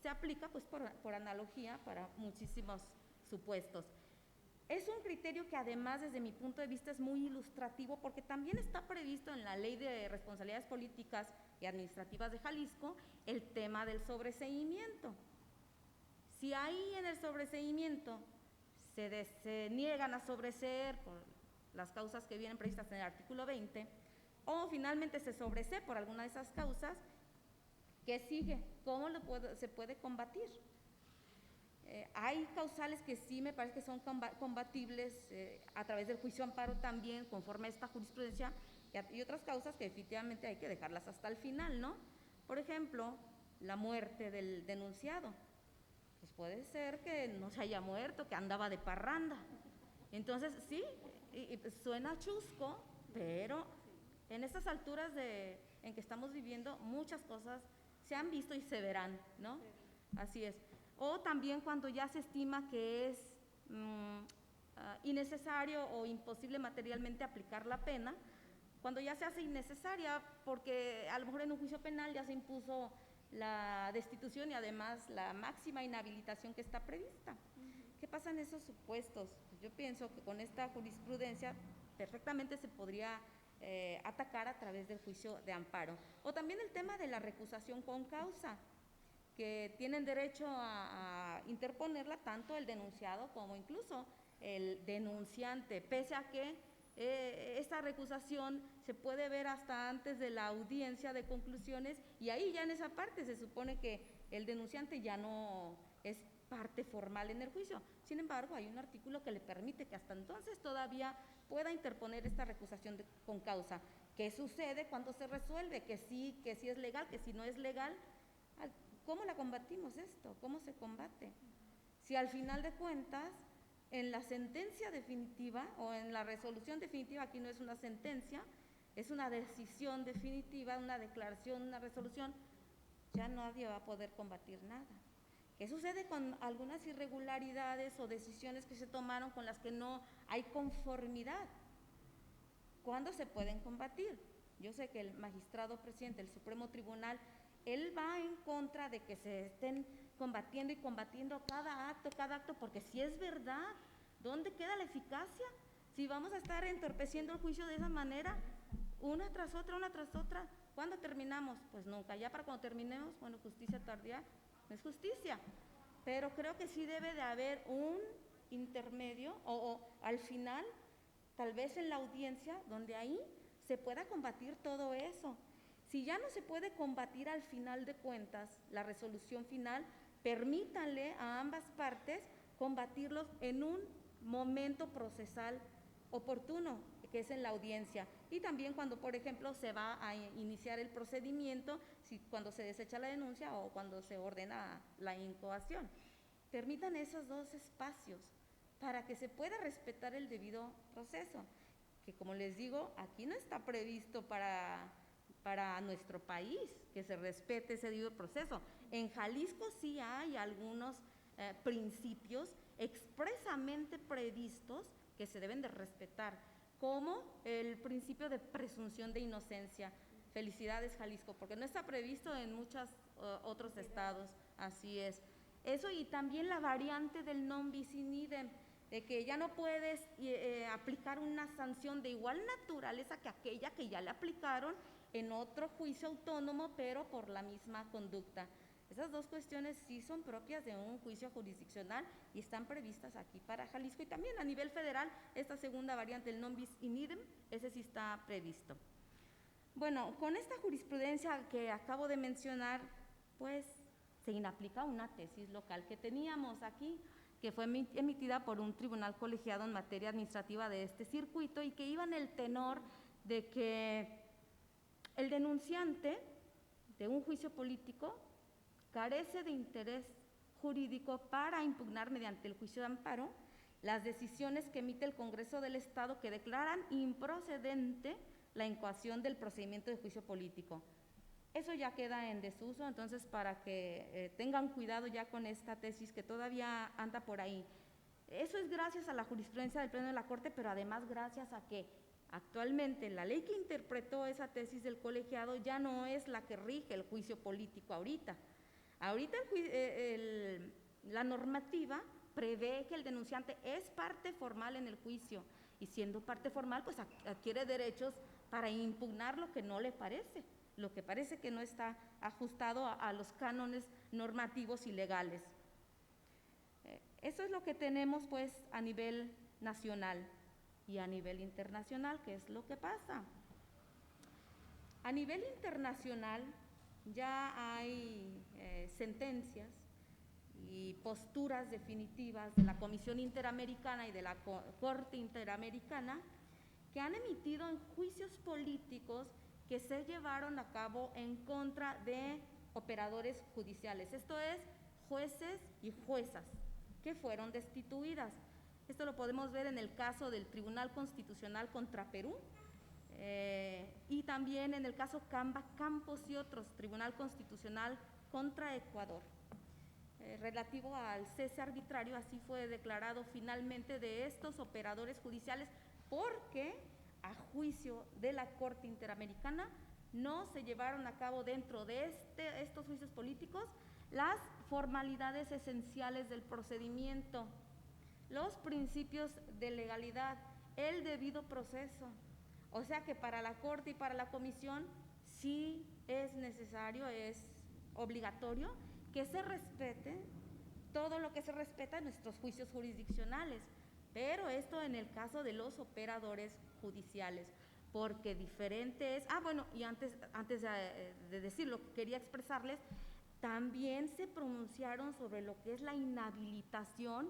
se aplica pues por analogía para muchísimos supuestos. Es un criterio que además desde mi punto de vista es muy ilustrativo porque también está previsto en la Ley de Responsabilidades Políticas y Administrativas de Jalisco el tema del sobreseimiento. Si ahí en el sobreseimiento se niegan a sobreseer por las causas que vienen previstas en el artículo 20 o finalmente se sobresee por alguna de esas causas, ¿qué sigue? ¿Cómo se puede combatir? Hay causales que sí me parece que son combatibles a través del juicio amparo también, conforme a esta jurisprudencia, y otras causas que definitivamente hay que dejarlas hasta el final, ¿no? Por ejemplo, la muerte del denunciado. Pues puede ser que no se haya muerto, que andaba de parranda. Entonces, sí, y suena chusco, pero en estas alturas en que estamos viviendo, muchas cosas se han visto y se verán, ¿no? Así es. O también cuando ya se estima que es innecesario o imposible materialmente aplicar la pena, cuando ya se hace innecesaria, porque a lo mejor en un juicio penal ya se impuso la destitución y además la máxima inhabilitación que está prevista. ¿Qué pasa en esos supuestos? Pues yo pienso que con esta jurisprudencia perfectamente se podría atacar a través del juicio de amparo. O también el tema de la recusación con causa, que tienen derecho a interponerla tanto el denunciado como incluso el denunciante, pese a que esta recusación se puede ver hasta antes de la audiencia de conclusiones y ahí ya en esa parte se supone que el denunciante ya no es parte formal en el juicio. Sin embargo, hay un artículo que le permite que hasta entonces todavía pueda interponer esta recusación con causa. ¿Qué sucede cuando se resuelve? Que sí es legal, que si no es legal. ¿Cómo la combatimos esto? ¿Cómo se combate? Si al final de cuentas, en la sentencia definitiva o en la resolución definitiva, aquí no es una sentencia, es una decisión definitiva, una declaración, una resolución, ya nadie va a poder combatir nada. ¿Qué sucede con algunas irregularidades o decisiones que se tomaron con las que no hay conformidad? ¿Cuándo se pueden combatir? Yo sé que el magistrado presidente del Supremo Tribunal, él va en contra de que se estén combatiendo y combatiendo cada acto, porque si es verdad, ¿dónde queda la eficacia? Si vamos a estar entorpeciendo el juicio de esa manera, una tras otra, ¿Cuándo terminamos? Pues nunca. Ya para cuando terminemos, bueno, justicia tardía no es justicia. Pero creo que sí debe de haber un intermedio o al final, tal vez en la audiencia, donde ahí se pueda combatir todo eso. Si ya no se puede combatir al final de cuentas, la resolución final, permítanle a ambas partes combatirlos en un momento procesal oportuno, que es en la audiencia. Y también cuando, por ejemplo, se va a iniciar el procedimiento, cuando se desecha la denuncia o cuando se ordena la incoación. Permitan esos dos espacios para que se pueda respetar el debido proceso, que como les digo, aquí no está previsto para nuestro país que se respete ese debido proceso. En Jalisco sí hay algunos principios expresamente previstos que se deben de respetar, como el principio de presunción de inocencia. Felicidades, Jalisco, porque no está previsto en muchos otros estados, así es. Eso, y también la variante del non bis in idem, de que ya no puedes aplicar una sanción de igual naturaleza que aquella que ya le aplicaron en otro juicio autónomo, pero por la misma conducta. Esas dos cuestiones sí son propias de un juicio jurisdiccional y están previstas aquí para Jalisco, y también a nivel federal esta segunda variante, el non bis in idem, ese sí está previsto. Bueno, con esta jurisprudencia que acabo de mencionar, pues se inaplica una tesis local que teníamos aquí, que fue emitida por un tribunal colegiado en materia administrativa de este circuito y que iba en el tenor de que el denunciante de un juicio político carece de interés jurídico para impugnar mediante el juicio de amparo las decisiones que emite el Congreso del Estado que declaran improcedente la incoación del procedimiento de juicio político. Eso ya queda en desuso, entonces para que tengan cuidado ya con esta tesis que todavía anda por ahí. Eso es gracias a la jurisprudencia del Pleno de la Corte, pero además gracias a que actualmente la ley que interpretó esa tesis del colegiado ya no es la que rige el juicio político ahorita. Ahorita la normativa prevé que el denunciante es parte formal en el juicio y siendo parte formal pues adquiere derechos para impugnar lo que no le parece, lo que parece que no está ajustado a los cánones normativos y legales. Eso es lo que tenemos pues a nivel nacional y a nivel internacional, ¿qué es lo que pasa? A nivel internacional ya hay sentencias y posturas definitivas de la Comisión Interamericana y de la Corte Interamericana que han emitido en juicios políticos que se llevaron a cabo en contra de operadores judiciales, esto es, jueces y juezas que fueron destituidas. Esto lo podemos ver en el caso del Tribunal Constitucional contra Perú, y también en el caso Camba Campos y otros, Tribunal Constitucional contra Ecuador. Relativo al cese arbitrario, así fue declarado finalmente de estos operadores judiciales, porque a juicio de la Corte Interamericana no se llevaron a cabo dentro de estos juicios políticos las formalidades esenciales del procedimiento, los principios de legalidad, el debido proceso. O sea que para la Corte y para la Comisión sí es necesario, es obligatorio que se respete todo lo que se respeta en nuestros juicios jurisdiccionales, pero esto en el caso de los operadores judiciales, porque diferente es… bueno, y antes de decirlo, quería expresarles, también se pronunciaron sobre lo que es la inhabilitación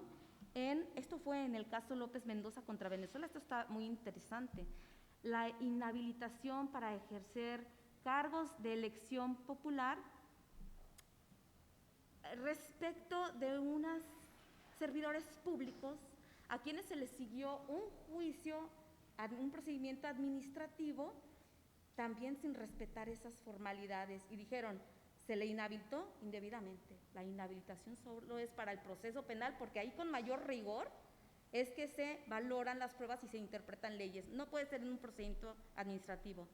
esto fue en el caso López Mendoza contra Venezuela, esto está muy interesante, la inhabilitación para ejercer cargos de elección popular respecto de unos servidores públicos a quienes se les siguió un juicio, un procedimiento administrativo, también sin respetar esas formalidades, y dijeron, se le inhabilitó indebidamente. La inhabilitación solo es para el proceso penal, porque ahí con mayor rigor es que se valoran las pruebas y se interpretan leyes. No puede ser en un procedimiento administrativo.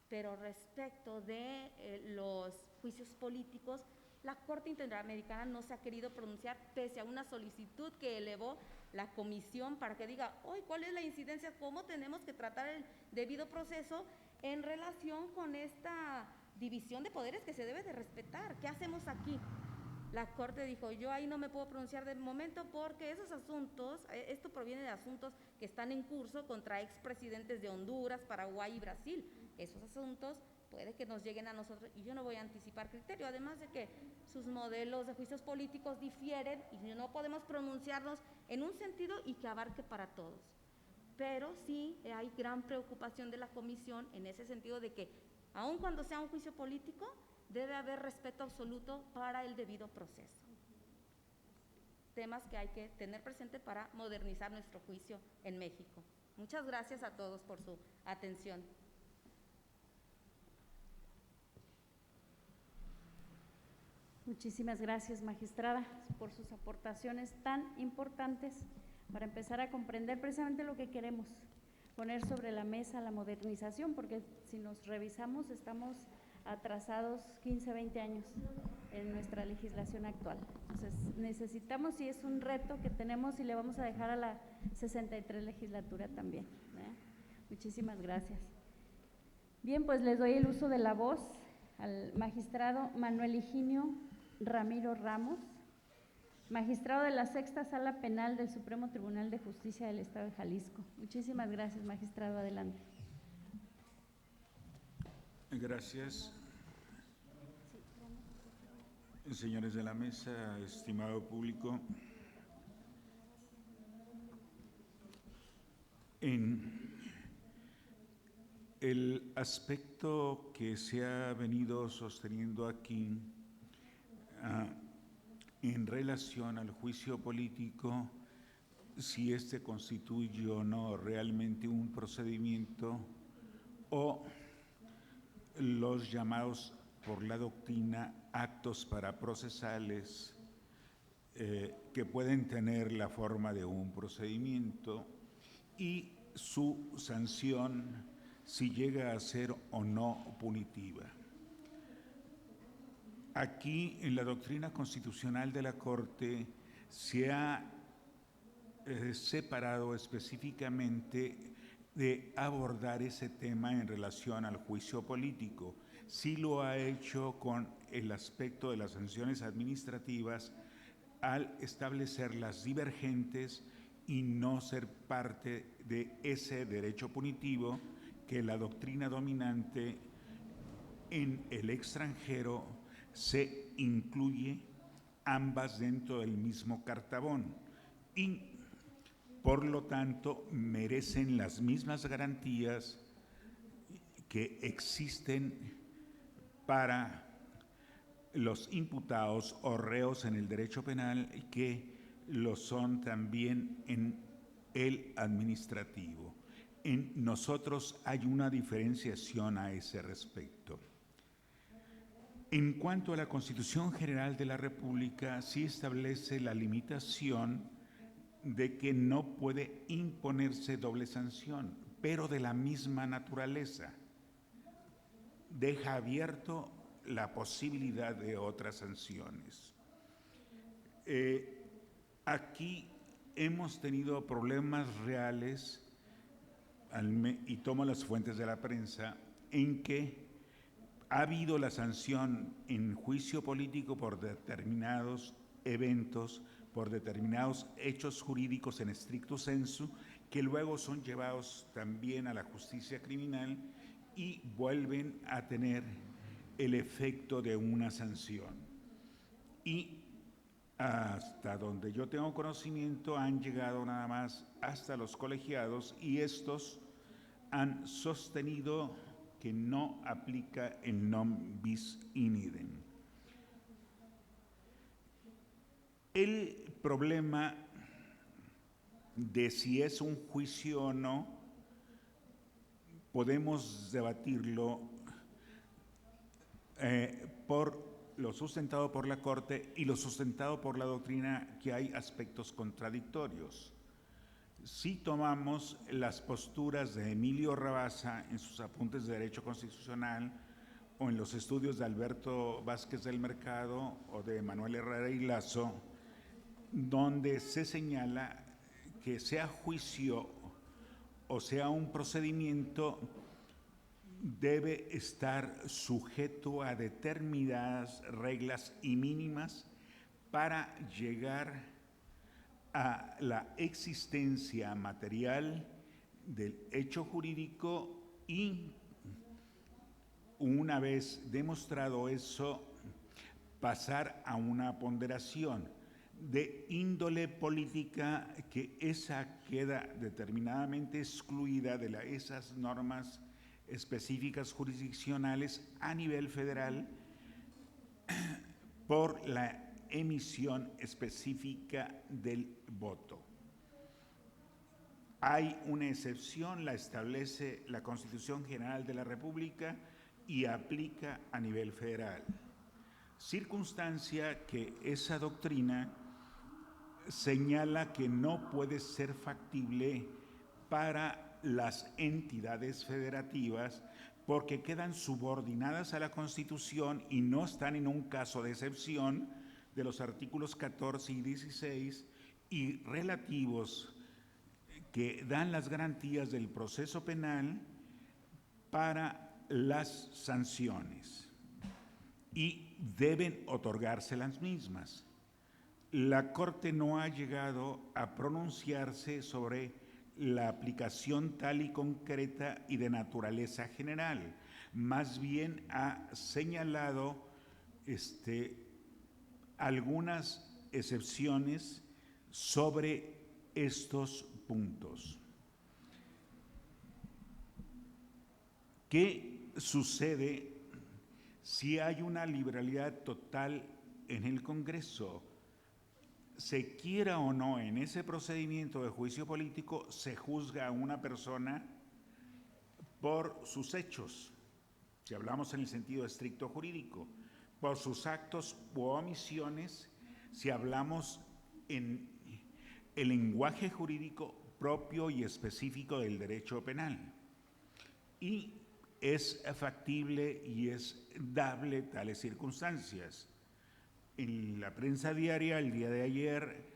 Pero respecto de los juicios políticos, La Corte Interamericana no se ha querido pronunciar pese a una solicitud que elevó la comisión para que diga, hoy, ¿cuál es la incidencia? ¿Cómo tenemos que tratar el debido proceso en relación con esta división de poderes que se debe de respetar? ¿Qué hacemos aquí? La Corte dijo, yo ahí no me puedo pronunciar de momento porque esos asuntos, esto proviene de asuntos que están en curso contra expresidentes de Honduras, Paraguay y Brasil. Esos asuntos puede que nos lleguen a nosotros y yo no voy a anticipar criterio, además de que sus modelos de juicios políticos difieren y no podemos pronunciarnos en un sentido y que abarque para todos. Pero sí hay gran preocupación de la comisión en ese sentido de que, aun cuando sea un juicio político, debe haber respeto absoluto para el debido proceso. Temas que hay que tener presente para modernizar nuestro juicio en México. Muchas gracias a todos por su atención. Muchísimas gracias, magistrada, por sus aportaciones tan importantes para empezar a comprender precisamente lo que queremos, poner sobre la mesa la modernización, porque si nos revisamos estamos atrasados 15, 20 años en nuestra legislación actual. Entonces necesitamos, y es un reto que tenemos y le vamos a dejar a la 63 legislatura también, ¿eh? Muchísimas gracias. Bien, pues les doy el uso de la voz al magistrado Manuel Higinio Ramiro Ramos, magistrado de la Sexta Sala Penal del Supremo Tribunal de Justicia del Estado de Jalisco. Muchísimas gracias, magistrado, adelante. Gracias. Señores de la mesa, estimado público, en el aspecto que se ha venido sosteniendo aquí en relación al juicio político, si este constituye o no realmente un procedimiento o los llamados por la doctrina actos paraprocesales que pueden tener la forma de un procedimiento y su sanción si llega a ser o no punitiva. Aquí en la doctrina constitucional de la Corte se ha separado específicamente de abordar ese tema en relación al juicio político. Sí lo ha hecho con el aspecto de las sanciones administrativas al establecerlas divergentes y no ser parte de ese derecho punitivo que la doctrina dominante en el extranjero se incluye ambas dentro del mismo cartabón y por lo tanto merecen las mismas garantías que existen para los imputados o reos en el derecho penal que lo son también en el administrativo. En nosotros hay una diferenciación a ese respecto. En cuanto a la Constitución General de la República, sí establece la limitación de que no puede imponerse doble sanción, pero de la misma naturaleza. Deja abierto la posibilidad de otras sanciones. Aquí hemos tenido problemas reales, y tomo las fuentes de la prensa, en que ha habido la sanción en juicio político por determinados eventos, por determinados hechos jurídicos en stricto sensu, que luego son llevados también a la justicia criminal y vuelven a tener el efecto de una sanción. Y hasta donde yo tengo conocimiento han llegado nada más hasta los colegiados y estos han sostenido que no aplica el non bis in idem. El problema de si es un juicio o no, podemos debatirlo por lo sustentado por la Corte y lo sustentado por la doctrina, que hay aspectos contradictorios. Si tomamos las posturas de Emilio Rabasa en sus apuntes de Derecho Constitucional o en los estudios de Alberto Vázquez del Mercado o de Manuel Herrera y Lazo, donde se señala que sea juicio o sea un procedimiento, debe estar sujeto a determinadas reglas y mínimas para llegar a la existencia material del hecho jurídico y, una vez demostrado eso, pasar a una ponderación de índole política, que esa queda determinadamente excluida de esas normas específicas jurisdiccionales a nivel federal por la emisión específica del voto. Hay una excepción, la establece la Constitución General de la República y aplica a nivel federal. Circunstancia que esa doctrina señala que no puede ser factible para las entidades federativas porque quedan subordinadas a la Constitución y no están en un caso de excepción de los artículos 14 y 16 y relativos que dan las garantías del proceso penal para las sanciones y deben otorgarse las mismas. La Corte no ha llegado a pronunciarse sobre la aplicación tal y concreta y de naturaleza general, más bien ha señalado algunas excepciones sobre estos puntos. ¿Qué sucede si hay una liberalidad total en el Congreso? Se quiera o no, en ese procedimiento de juicio político se juzga a una persona por sus hechos, si hablamos en el sentido estricto jurídico, por sus actos u omisiones, si hablamos en el lenguaje jurídico propio y específico del derecho penal. Y es factible y es dable tales circunstancias. En la prensa diaria, el día de ayer,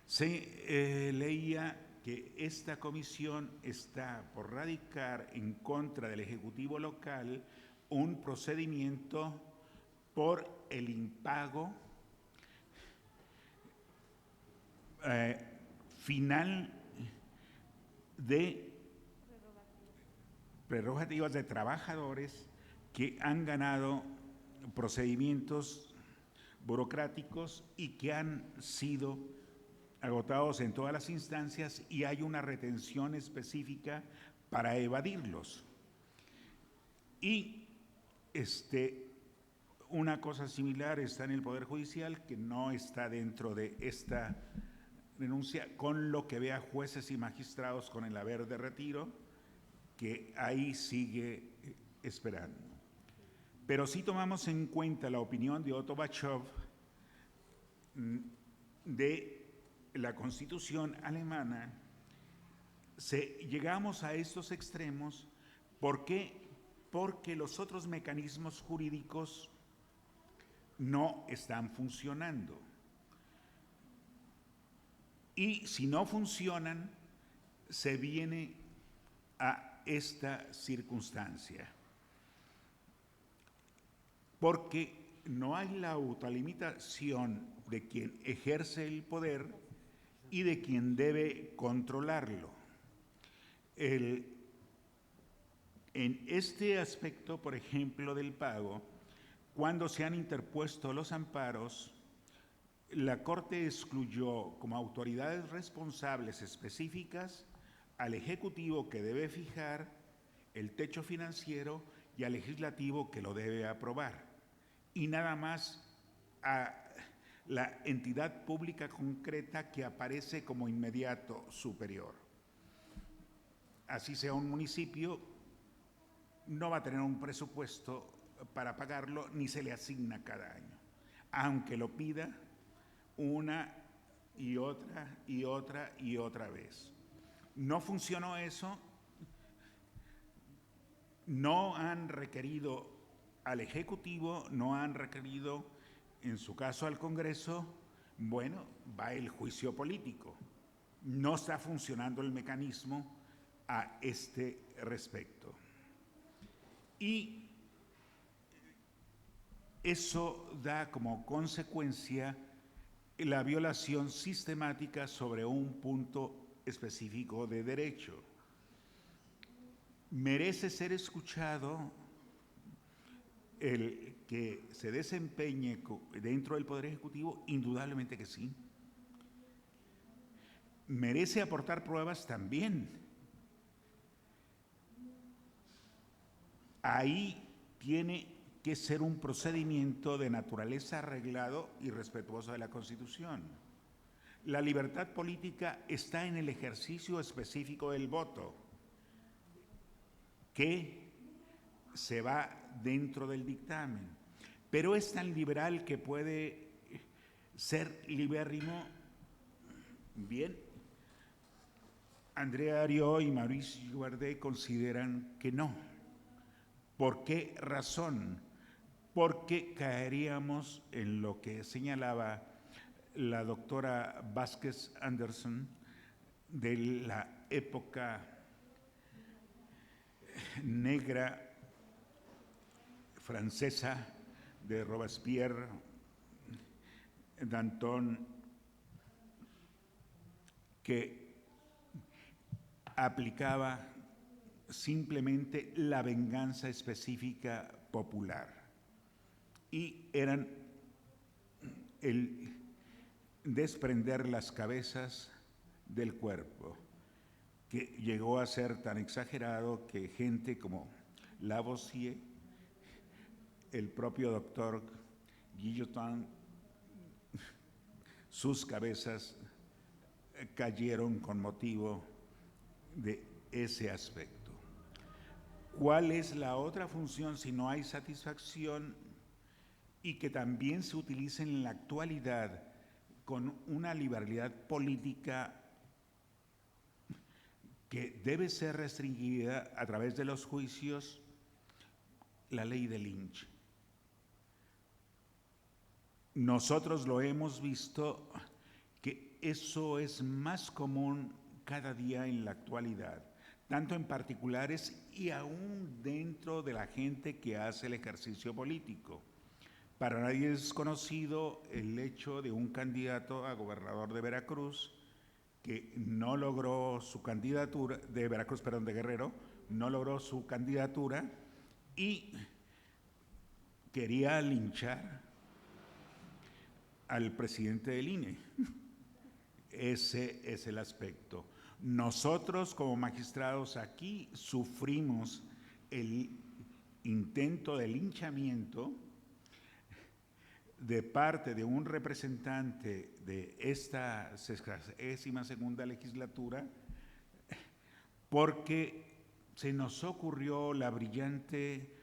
se leía que esta comisión está por radicar en contra del Ejecutivo local un procedimiento por el impago final de prerrogativas de trabajadores que han ganado procedimientos burocráticos y que han sido agotados en todas las instancias y hay una retención específica para evadirlos. Y una cosa similar está en el Poder Judicial, que no está dentro de esta denuncia, con lo que vea jueces y magistrados con el haber de retiro, que ahí sigue esperando. Pero si tomamos en cuenta la opinión de Otto Bachov de la Constitución alemana, llegamos a estos extremos. ¿Por qué? Porque los otros mecanismos jurídicos no están funcionando. Y si no funcionan, se viene a esta circunstancia. Porque no hay la autolimitación de quien ejerce el poder y de quien debe controlarlo. En este aspecto, por ejemplo, del pago, cuando se han interpuesto los amparos, la Corte excluyó como autoridades responsables específicas al Ejecutivo, que debe fijar el techo financiero, y al Legislativo, que lo debe aprobar, y nada más a la entidad pública concreta que aparece como inmediato superior. Así sea un municipio, no va a tener un presupuesto para pagarlo, ni se le asigna cada año, aunque lo pida una y otra y otra y otra vez. No funcionó eso, no han requerido al Ejecutivo, no han requerido, en su caso al Congreso, bueno, va el juicio político. No está funcionando el mecanismo a este respecto. Y eso da como consecuencia la violación sistemática sobre un punto específico de derecho. ¿Merece ser escuchado el que se desempeñe dentro del Poder Ejecutivo? Indudablemente que sí. ¿Merece aportar pruebas? También. Ahí tiene que ser un procedimiento de naturaleza arreglado y respetuoso de la Constitución. La libertad política está en el ejercicio específico del voto, que se va dentro del dictamen, pero es tan liberal que puede ser libérrimo. Bien, Andrea Arió y Mauricio Guardé consideran que no. ¿Por qué razón? Porque caeríamos en lo que señalaba la doctora Vázquez Anderson de la época negra francesa de Robespierre, Danton, que aplicaba simplemente la venganza específica popular, y eran el desprender las cabezas del cuerpo, que llegó a ser tan exagerado que gente como Lavoisier, el propio doctor Guillotin, sus cabezas cayeron con motivo de ese aspecto. ¿Cuál es la otra función si no hay satisfacción y que también se utilice en la actualidad con una liberalidad política que debe ser restringida a través de los juicios? La ley de Lynch. Nosotros lo hemos visto que eso es más común cada día en la actualidad, tanto en particulares y aún dentro de la gente que hace el ejercicio político. Para nadie es desconocido el hecho de un candidato a gobernador de Veracruz que no logró su candidatura, de Guerrero, no logró su candidatura y quería linchar al presidente del INE. Ese es el aspecto. Nosotros como magistrados aquí sufrimos el intento de linchamiento de parte de un representante de esta 62ª legislatura, porque se nos ocurrió la brillante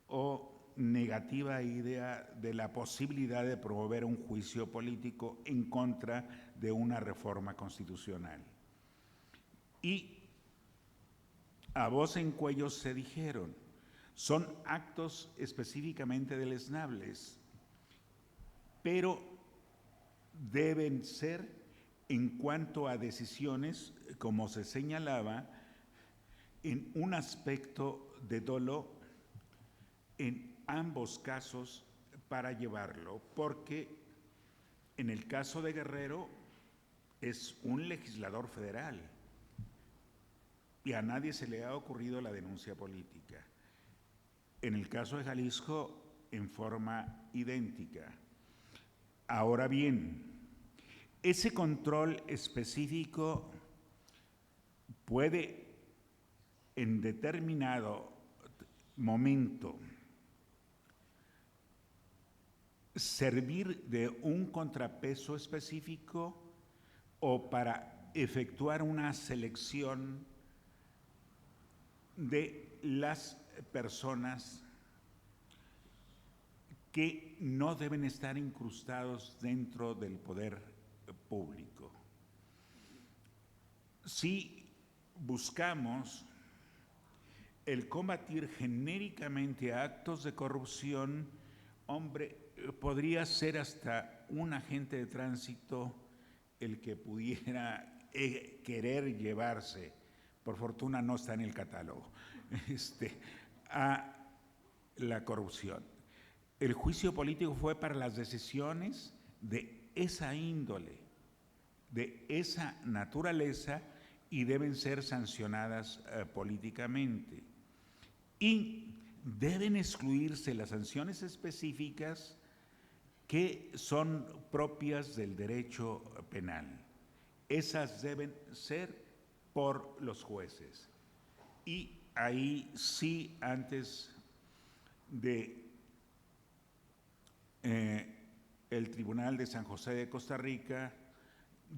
o negativa idea de la posibilidad de promover un juicio político en contra de una reforma constitucional. Y a voz en cuello se dijeron, son actos específicamente deleznables, pero deben ser, en cuanto a decisiones, como se señalaba, en un aspecto de dolo en ambos casos para llevarlo, porque en el caso de Guerrero es un legislador federal y a nadie se le ha ocurrido la denuncia política. En el caso de Jalisco, en forma idéntica. Ahora bien, ese control específico puede en determinado momento servir de un contrapeso específico o para efectuar una selección de las personas que no deben estar incrustados dentro del poder público. Si buscamos el combatir genéricamente actos de corrupción, hombre, podría ser hasta un agente de tránsito el que pudiera querer llevarse, por fortuna no está en el catálogo, a la corrupción. El juicio político fue para las decisiones de esa índole, de esa naturaleza, y deben ser sancionadas políticamente. Y deben excluirse las sanciones específicas que son propias del derecho penal. Esas deben ser por los jueces. Y ahí sí, antes de el Tribunal de San José de Costa Rica,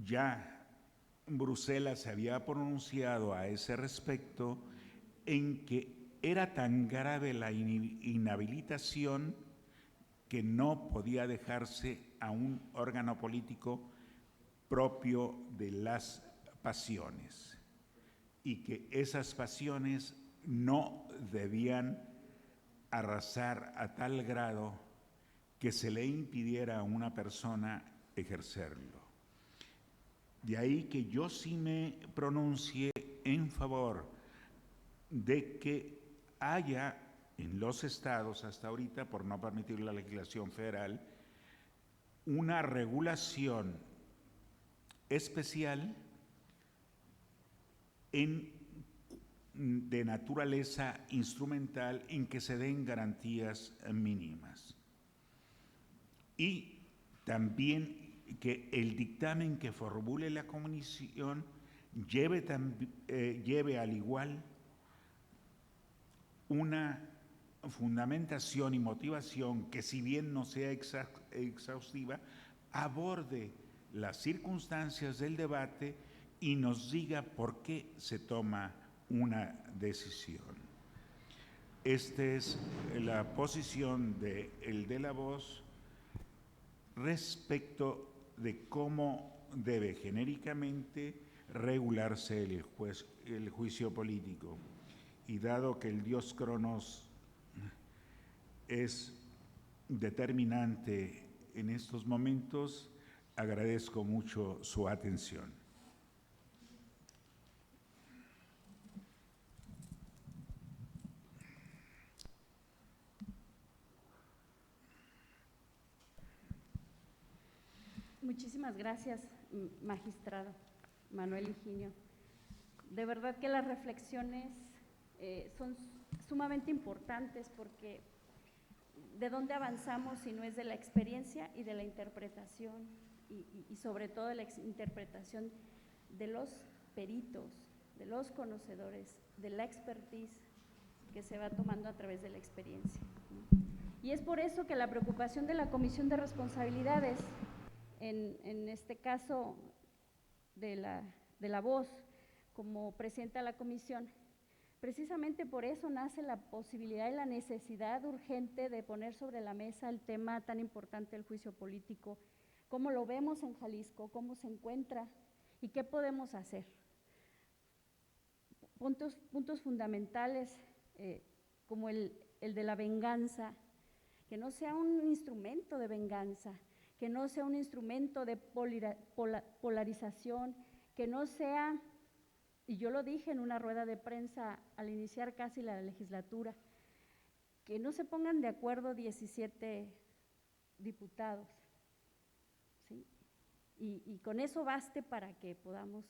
ya Bruselas se había pronunciado a ese respecto, en que era tan grave la inhabilitación que no podía dejarse a un órgano político propio de las pasiones, y que esas pasiones no debían arrasar a tal grado que se le impidiera a una persona ejercerlo. De ahí que yo sí me pronuncie en favor de que haya en los estados hasta ahorita, por no permitir la legislación federal, una regulación especial de naturaleza instrumental en que se den garantías mínimas. Y también que el dictamen que formule la comisión lleve al igual una fundamentación y motivación que, si bien no sea exhaustiva, aborde las circunstancias del debate y nos diga por qué se toma una decisión. Esta es la posición de la voz respecto de cómo debe genéricamente regularse el juicio político. Y dado que el dios Cronos es determinante en estos momentos, agradezco mucho su atención. Muchísimas gracias, magistrado Manuel Higinio. De verdad que las reflexiones son sumamente importantes, porque ¿de dónde avanzamos si no es de la experiencia y de la interpretación, y sobre todo de la interpretación de los peritos, de los conocedores, de la expertise que se va tomando a través de la experiencia, ¿no? Y es por eso que la preocupación de la Comisión de Responsabilidades, en este caso de la voz como presidenta de la comisión, precisamente por eso nace la posibilidad y la necesidad urgente de poner sobre la mesa el tema tan importante del juicio político, cómo lo vemos en Jalisco, cómo se encuentra y qué podemos hacer. Puntos fundamentales como el de la venganza, que no sea un instrumento de venganza, que no sea un instrumento de polarización, que no sea, y yo lo dije en una rueda de prensa al iniciar casi la legislatura, que no se pongan de acuerdo 17 diputados, ¿sí? Y con eso baste para que podamos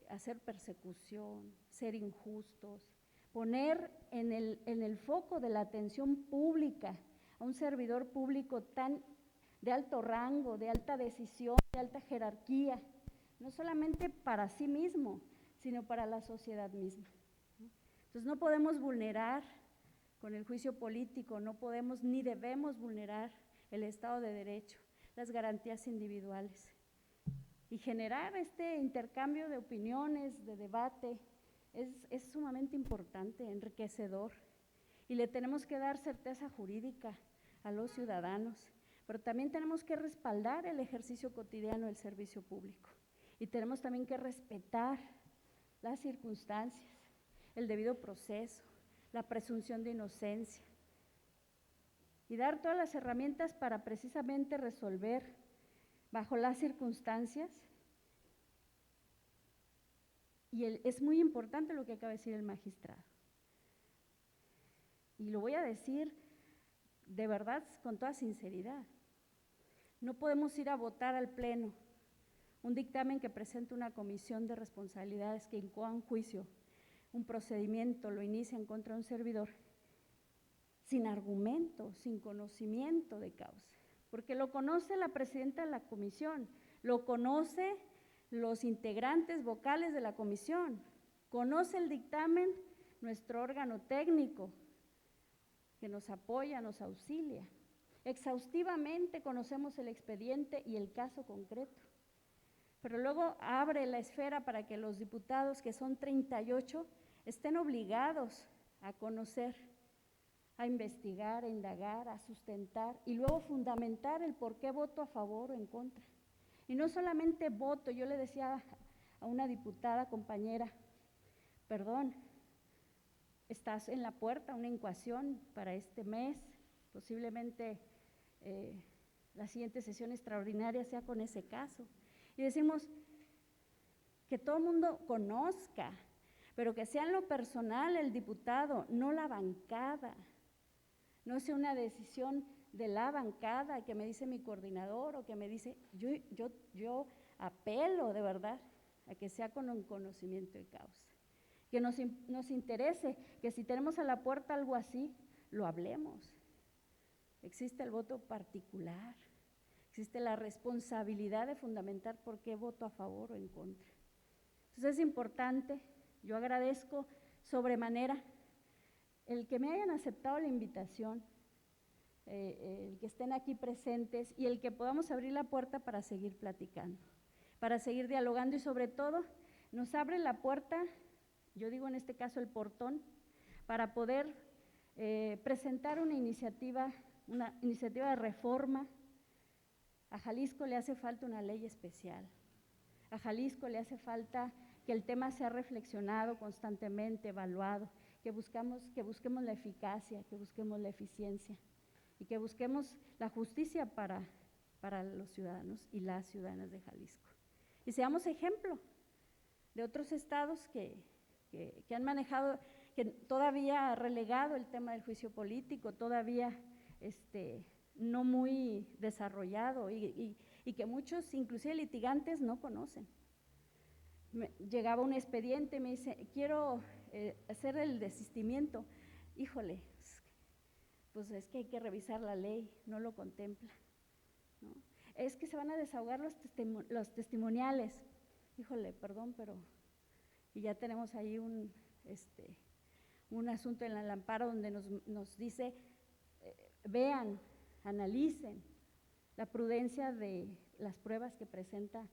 hacer persecución, ser injustos, poner en el foco de la atención pública a un servidor público tan de alto rango, de alta decisión, de alta jerarquía, no solamente para sí mismo, sino para la sociedad misma. Entonces no podemos vulnerar con el juicio político, no podemos ni debemos vulnerar el Estado de Derecho, las garantías individuales. Y generar este intercambio de opiniones, de debate, es sumamente importante, enriquecedor, y le tenemos que dar certeza jurídica a los ciudadanos, pero también tenemos que respaldar el ejercicio cotidiano del servicio público, y tenemos también que respetar las circunstancias. el debido proceso, la presunción de inocencia y dar todas las herramientas para precisamente resolver bajo las circunstancias. Y es muy importante lo que acaba de decir el magistrado. Y lo voy a decir de verdad con toda sinceridad. No podemos ir a votar al Pleno un dictamen que presenta una comisión de responsabilidades que incoa un juicio, un procedimiento, lo inicia en contra de un servidor, sin argumento, sin conocimiento de causa, porque lo conoce la presidenta de la comisión, lo conoce los integrantes vocales de la comisión, conoce el dictamen nuestro órgano técnico que nos apoya, nos auxilia. Exhaustivamente conocemos el expediente y el caso concreto, pero luego abre la esfera para que los diputados, que son 38, estén obligados a conocer, a investigar, a indagar, a sustentar y luego fundamentar el por qué voto a favor o en contra. Y no solamente voto, yo le decía a una diputada compañera, perdón, estás en la puerta una incoación para este mes, posiblemente la siguiente sesión extraordinaria sea con ese caso. Y decimos que todo el mundo conozca, pero que sea en lo personal el diputado, no la bancada, no sea una decisión de la bancada que me dice mi coordinador o que me dice, yo apelo de verdad a que sea con un conocimiento de causa, que nos interese, que si tenemos a la puerta algo así, lo hablemos. Existe el voto particular, existe la responsabilidad de fundamentar por qué voto a favor o en contra. Entonces es importante, yo agradezco sobremanera el que me hayan aceptado la invitación, el que estén aquí presentes y el que podamos abrir la puerta para seguir platicando, para seguir dialogando y sobre todo nos abre la puerta, yo digo en este caso el portón, para poder presentar una iniciativa de reforma. A Jalisco le hace falta una ley especial, a Jalisco le hace falta que el tema sea reflexionado constantemente, evaluado, que busquemos la eficacia, que busquemos la eficiencia y que busquemos la justicia para los ciudadanos y las ciudadanas de Jalisco. Y seamos ejemplo de otros estados que han manejado, que todavía ha relegado el tema del juicio político, todavía no muy desarrollado y que muchos, inclusive litigantes, no conocen. Llegaba un expediente y me dice, quiero hacer el desistimiento. Híjole, pues es que hay que revisar la ley, no lo contempla, ¿no? Es que se van a desahogar los testimoniales. Híjole, perdón, pero… Y ya tenemos ahí un asunto en el amparo donde nos dice, vean, analicen la prudencia de las pruebas que presenta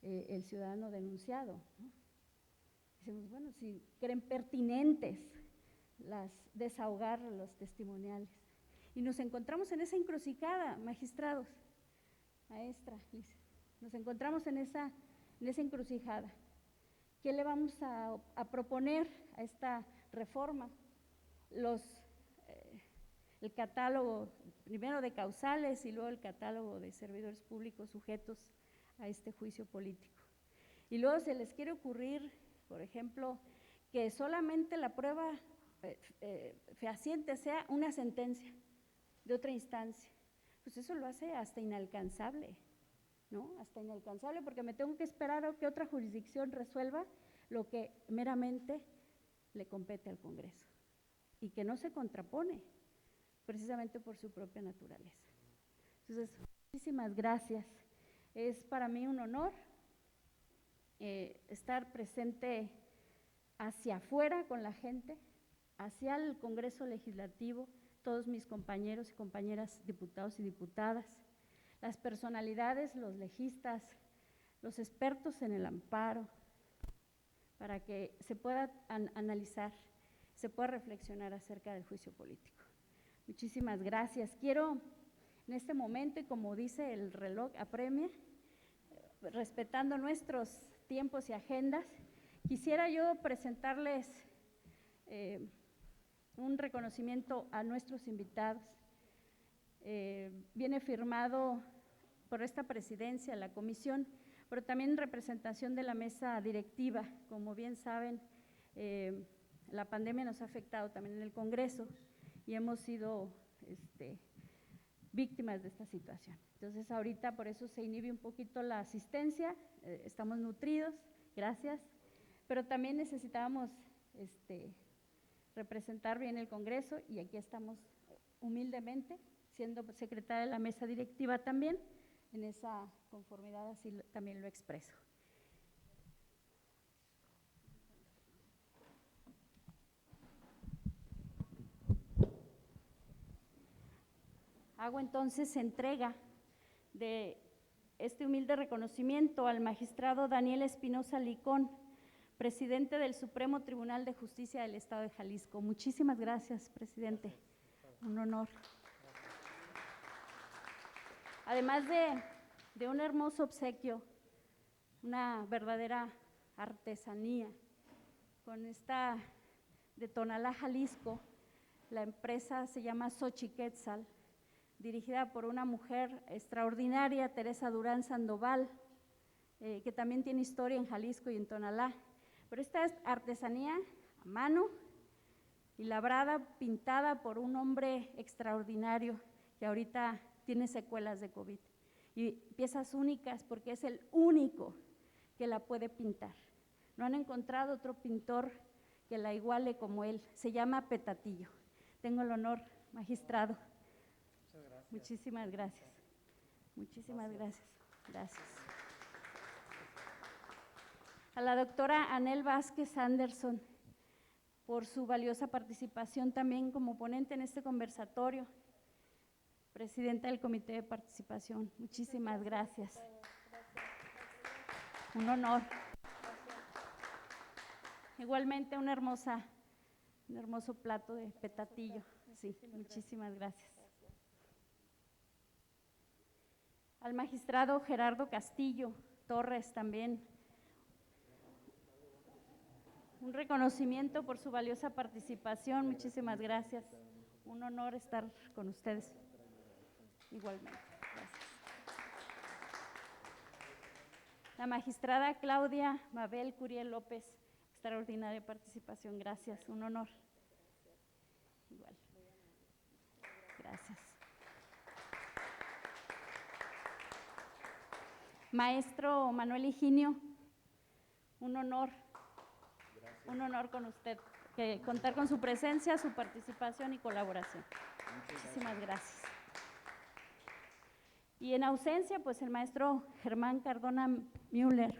el ciudadano denunciado, ¿no? Decimos, bueno, si creen pertinentes desahogar los testimoniales. Y nos encontramos en esa encrucijada, magistrados, maestra, Liz, nos encontramos en esa encrucijada. ¿Qué le vamos a proponer a esta reforma? El catálogo, primero de causales y luego el catálogo de servidores públicos sujetos a este juicio político. Y luego se les quiere ocurrir, por ejemplo, que solamente la prueba fehaciente sea una sentencia de otra instancia. Pues eso lo hace hasta inalcanzable, ¿no? Hasta inalcanzable, porque me tengo que esperar a que otra jurisdicción resuelva lo que meramente le compete al Congreso y que no se contrapone precisamente por su propia naturaleza. Entonces, muchísimas gracias. Es para mí un honor estar presente hacia afuera con la gente, hacia el Congreso Legislativo, todos mis compañeros y compañeras diputados y diputadas, las personalidades, los legistas, los expertos en el amparo, para que se pueda analizar, se pueda reflexionar acerca del juicio político. Muchísimas gracias. Quiero en este momento, y como dice el reloj apremia, respetando nuestros tiempos y agendas, quisiera yo presentarles un reconocimiento a nuestros invitados. Viene firmado por esta presidencia, la comisión, pero también en representación de la mesa directiva. Como bien saben, la pandemia nos ha afectado también en el Congreso y hemos sido víctimas de esta situación. Entonces, ahorita por eso se inhibe un poquito la asistencia, estamos nutridos, gracias, pero también necesitábamos representar bien el Congreso y aquí estamos humildemente, siendo secretaria de la mesa directiva también, en esa conformidad así también lo expreso. Hago entonces entrega de este humilde reconocimiento al magistrado Daniel Espinosa Licón, presidente del Supremo Tribunal de Justicia del Estado de Jalisco. Muchísimas gracias, presidente. Un honor. Además de un hermoso obsequio, una verdadera artesanía, con esta de Tonalá, Jalisco, la empresa se llama Xochiquetzal, dirigida por una mujer extraordinaria, Teresa Durán Sandoval, que también tiene historia en Jalisco y en Tonalá. Pero esta es artesanía a mano y labrada, pintada por un hombre extraordinario que ahorita tiene secuelas de COVID. Y piezas únicas porque es el único que la puede pintar. No han encontrado otro pintor que la iguale como él. Se llama Petatillo. Tengo el honor, magistrado. Muchas gracias. Muchísimas gracias. Muchísimas gracias. Gracias. A la doctora Anel Vázquez Anderson por su valiosa participación también como ponente en este conversatorio, presidenta del Comité de Participación. Muchísimas gracias. Un honor. Igualmente un hermoso plato de petatillo. Sí, muchísimas gracias. Al magistrado Gerardo Castillo Torres también, un reconocimiento por su valiosa participación. Muchísimas gracias. Un honor estar con ustedes. Igualmente. Gracias. La magistrada Claudia Mabel Curiel López, extraordinaria participación. Gracias. Un honor. Igual. Gracias. Maestro Manuel Higinio, un honor. Un honor con usted, contar con su presencia, su participación y colaboración. Muchísimas gracias. Y en ausencia, pues el maestro Germán Cardona Müller,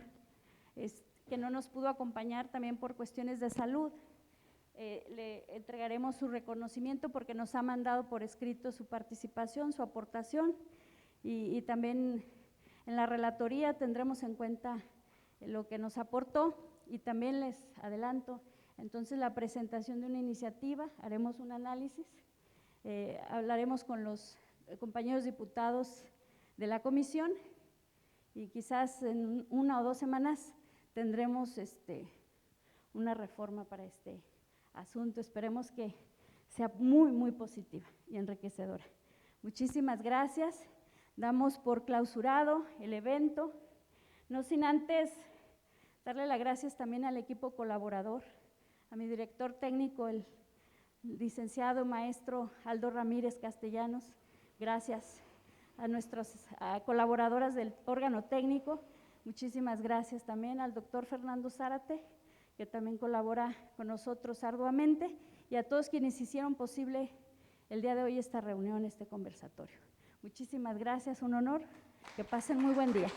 que no nos pudo acompañar también por cuestiones de salud. Le entregaremos su reconocimiento porque nos ha mandado por escrito su participación, su aportación, y también en la relatoría tendremos en cuenta lo que nos aportó. Y también les adelanto, entonces, la presentación de una iniciativa, haremos un análisis, hablaremos con los compañeros diputados de la comisión y quizás en 1 o 2 semanas tendremos una reforma para este asunto. Esperemos que sea muy, muy positiva y enriquecedora. Muchísimas gracias. Damos por clausurado el evento, no sin antes darle las gracias también al equipo colaborador, a mi director técnico, el licenciado maestro Aldo Ramírez Castellanos. Gracias a nuestras colaboradoras del órgano técnico. Muchísimas gracias también al doctor Fernando Zárate, que también colabora con nosotros arduamente, y a todos quienes hicieron posible el día de hoy esta reunión, este conversatorio. Muchísimas gracias, un honor. Que pasen muy buen día.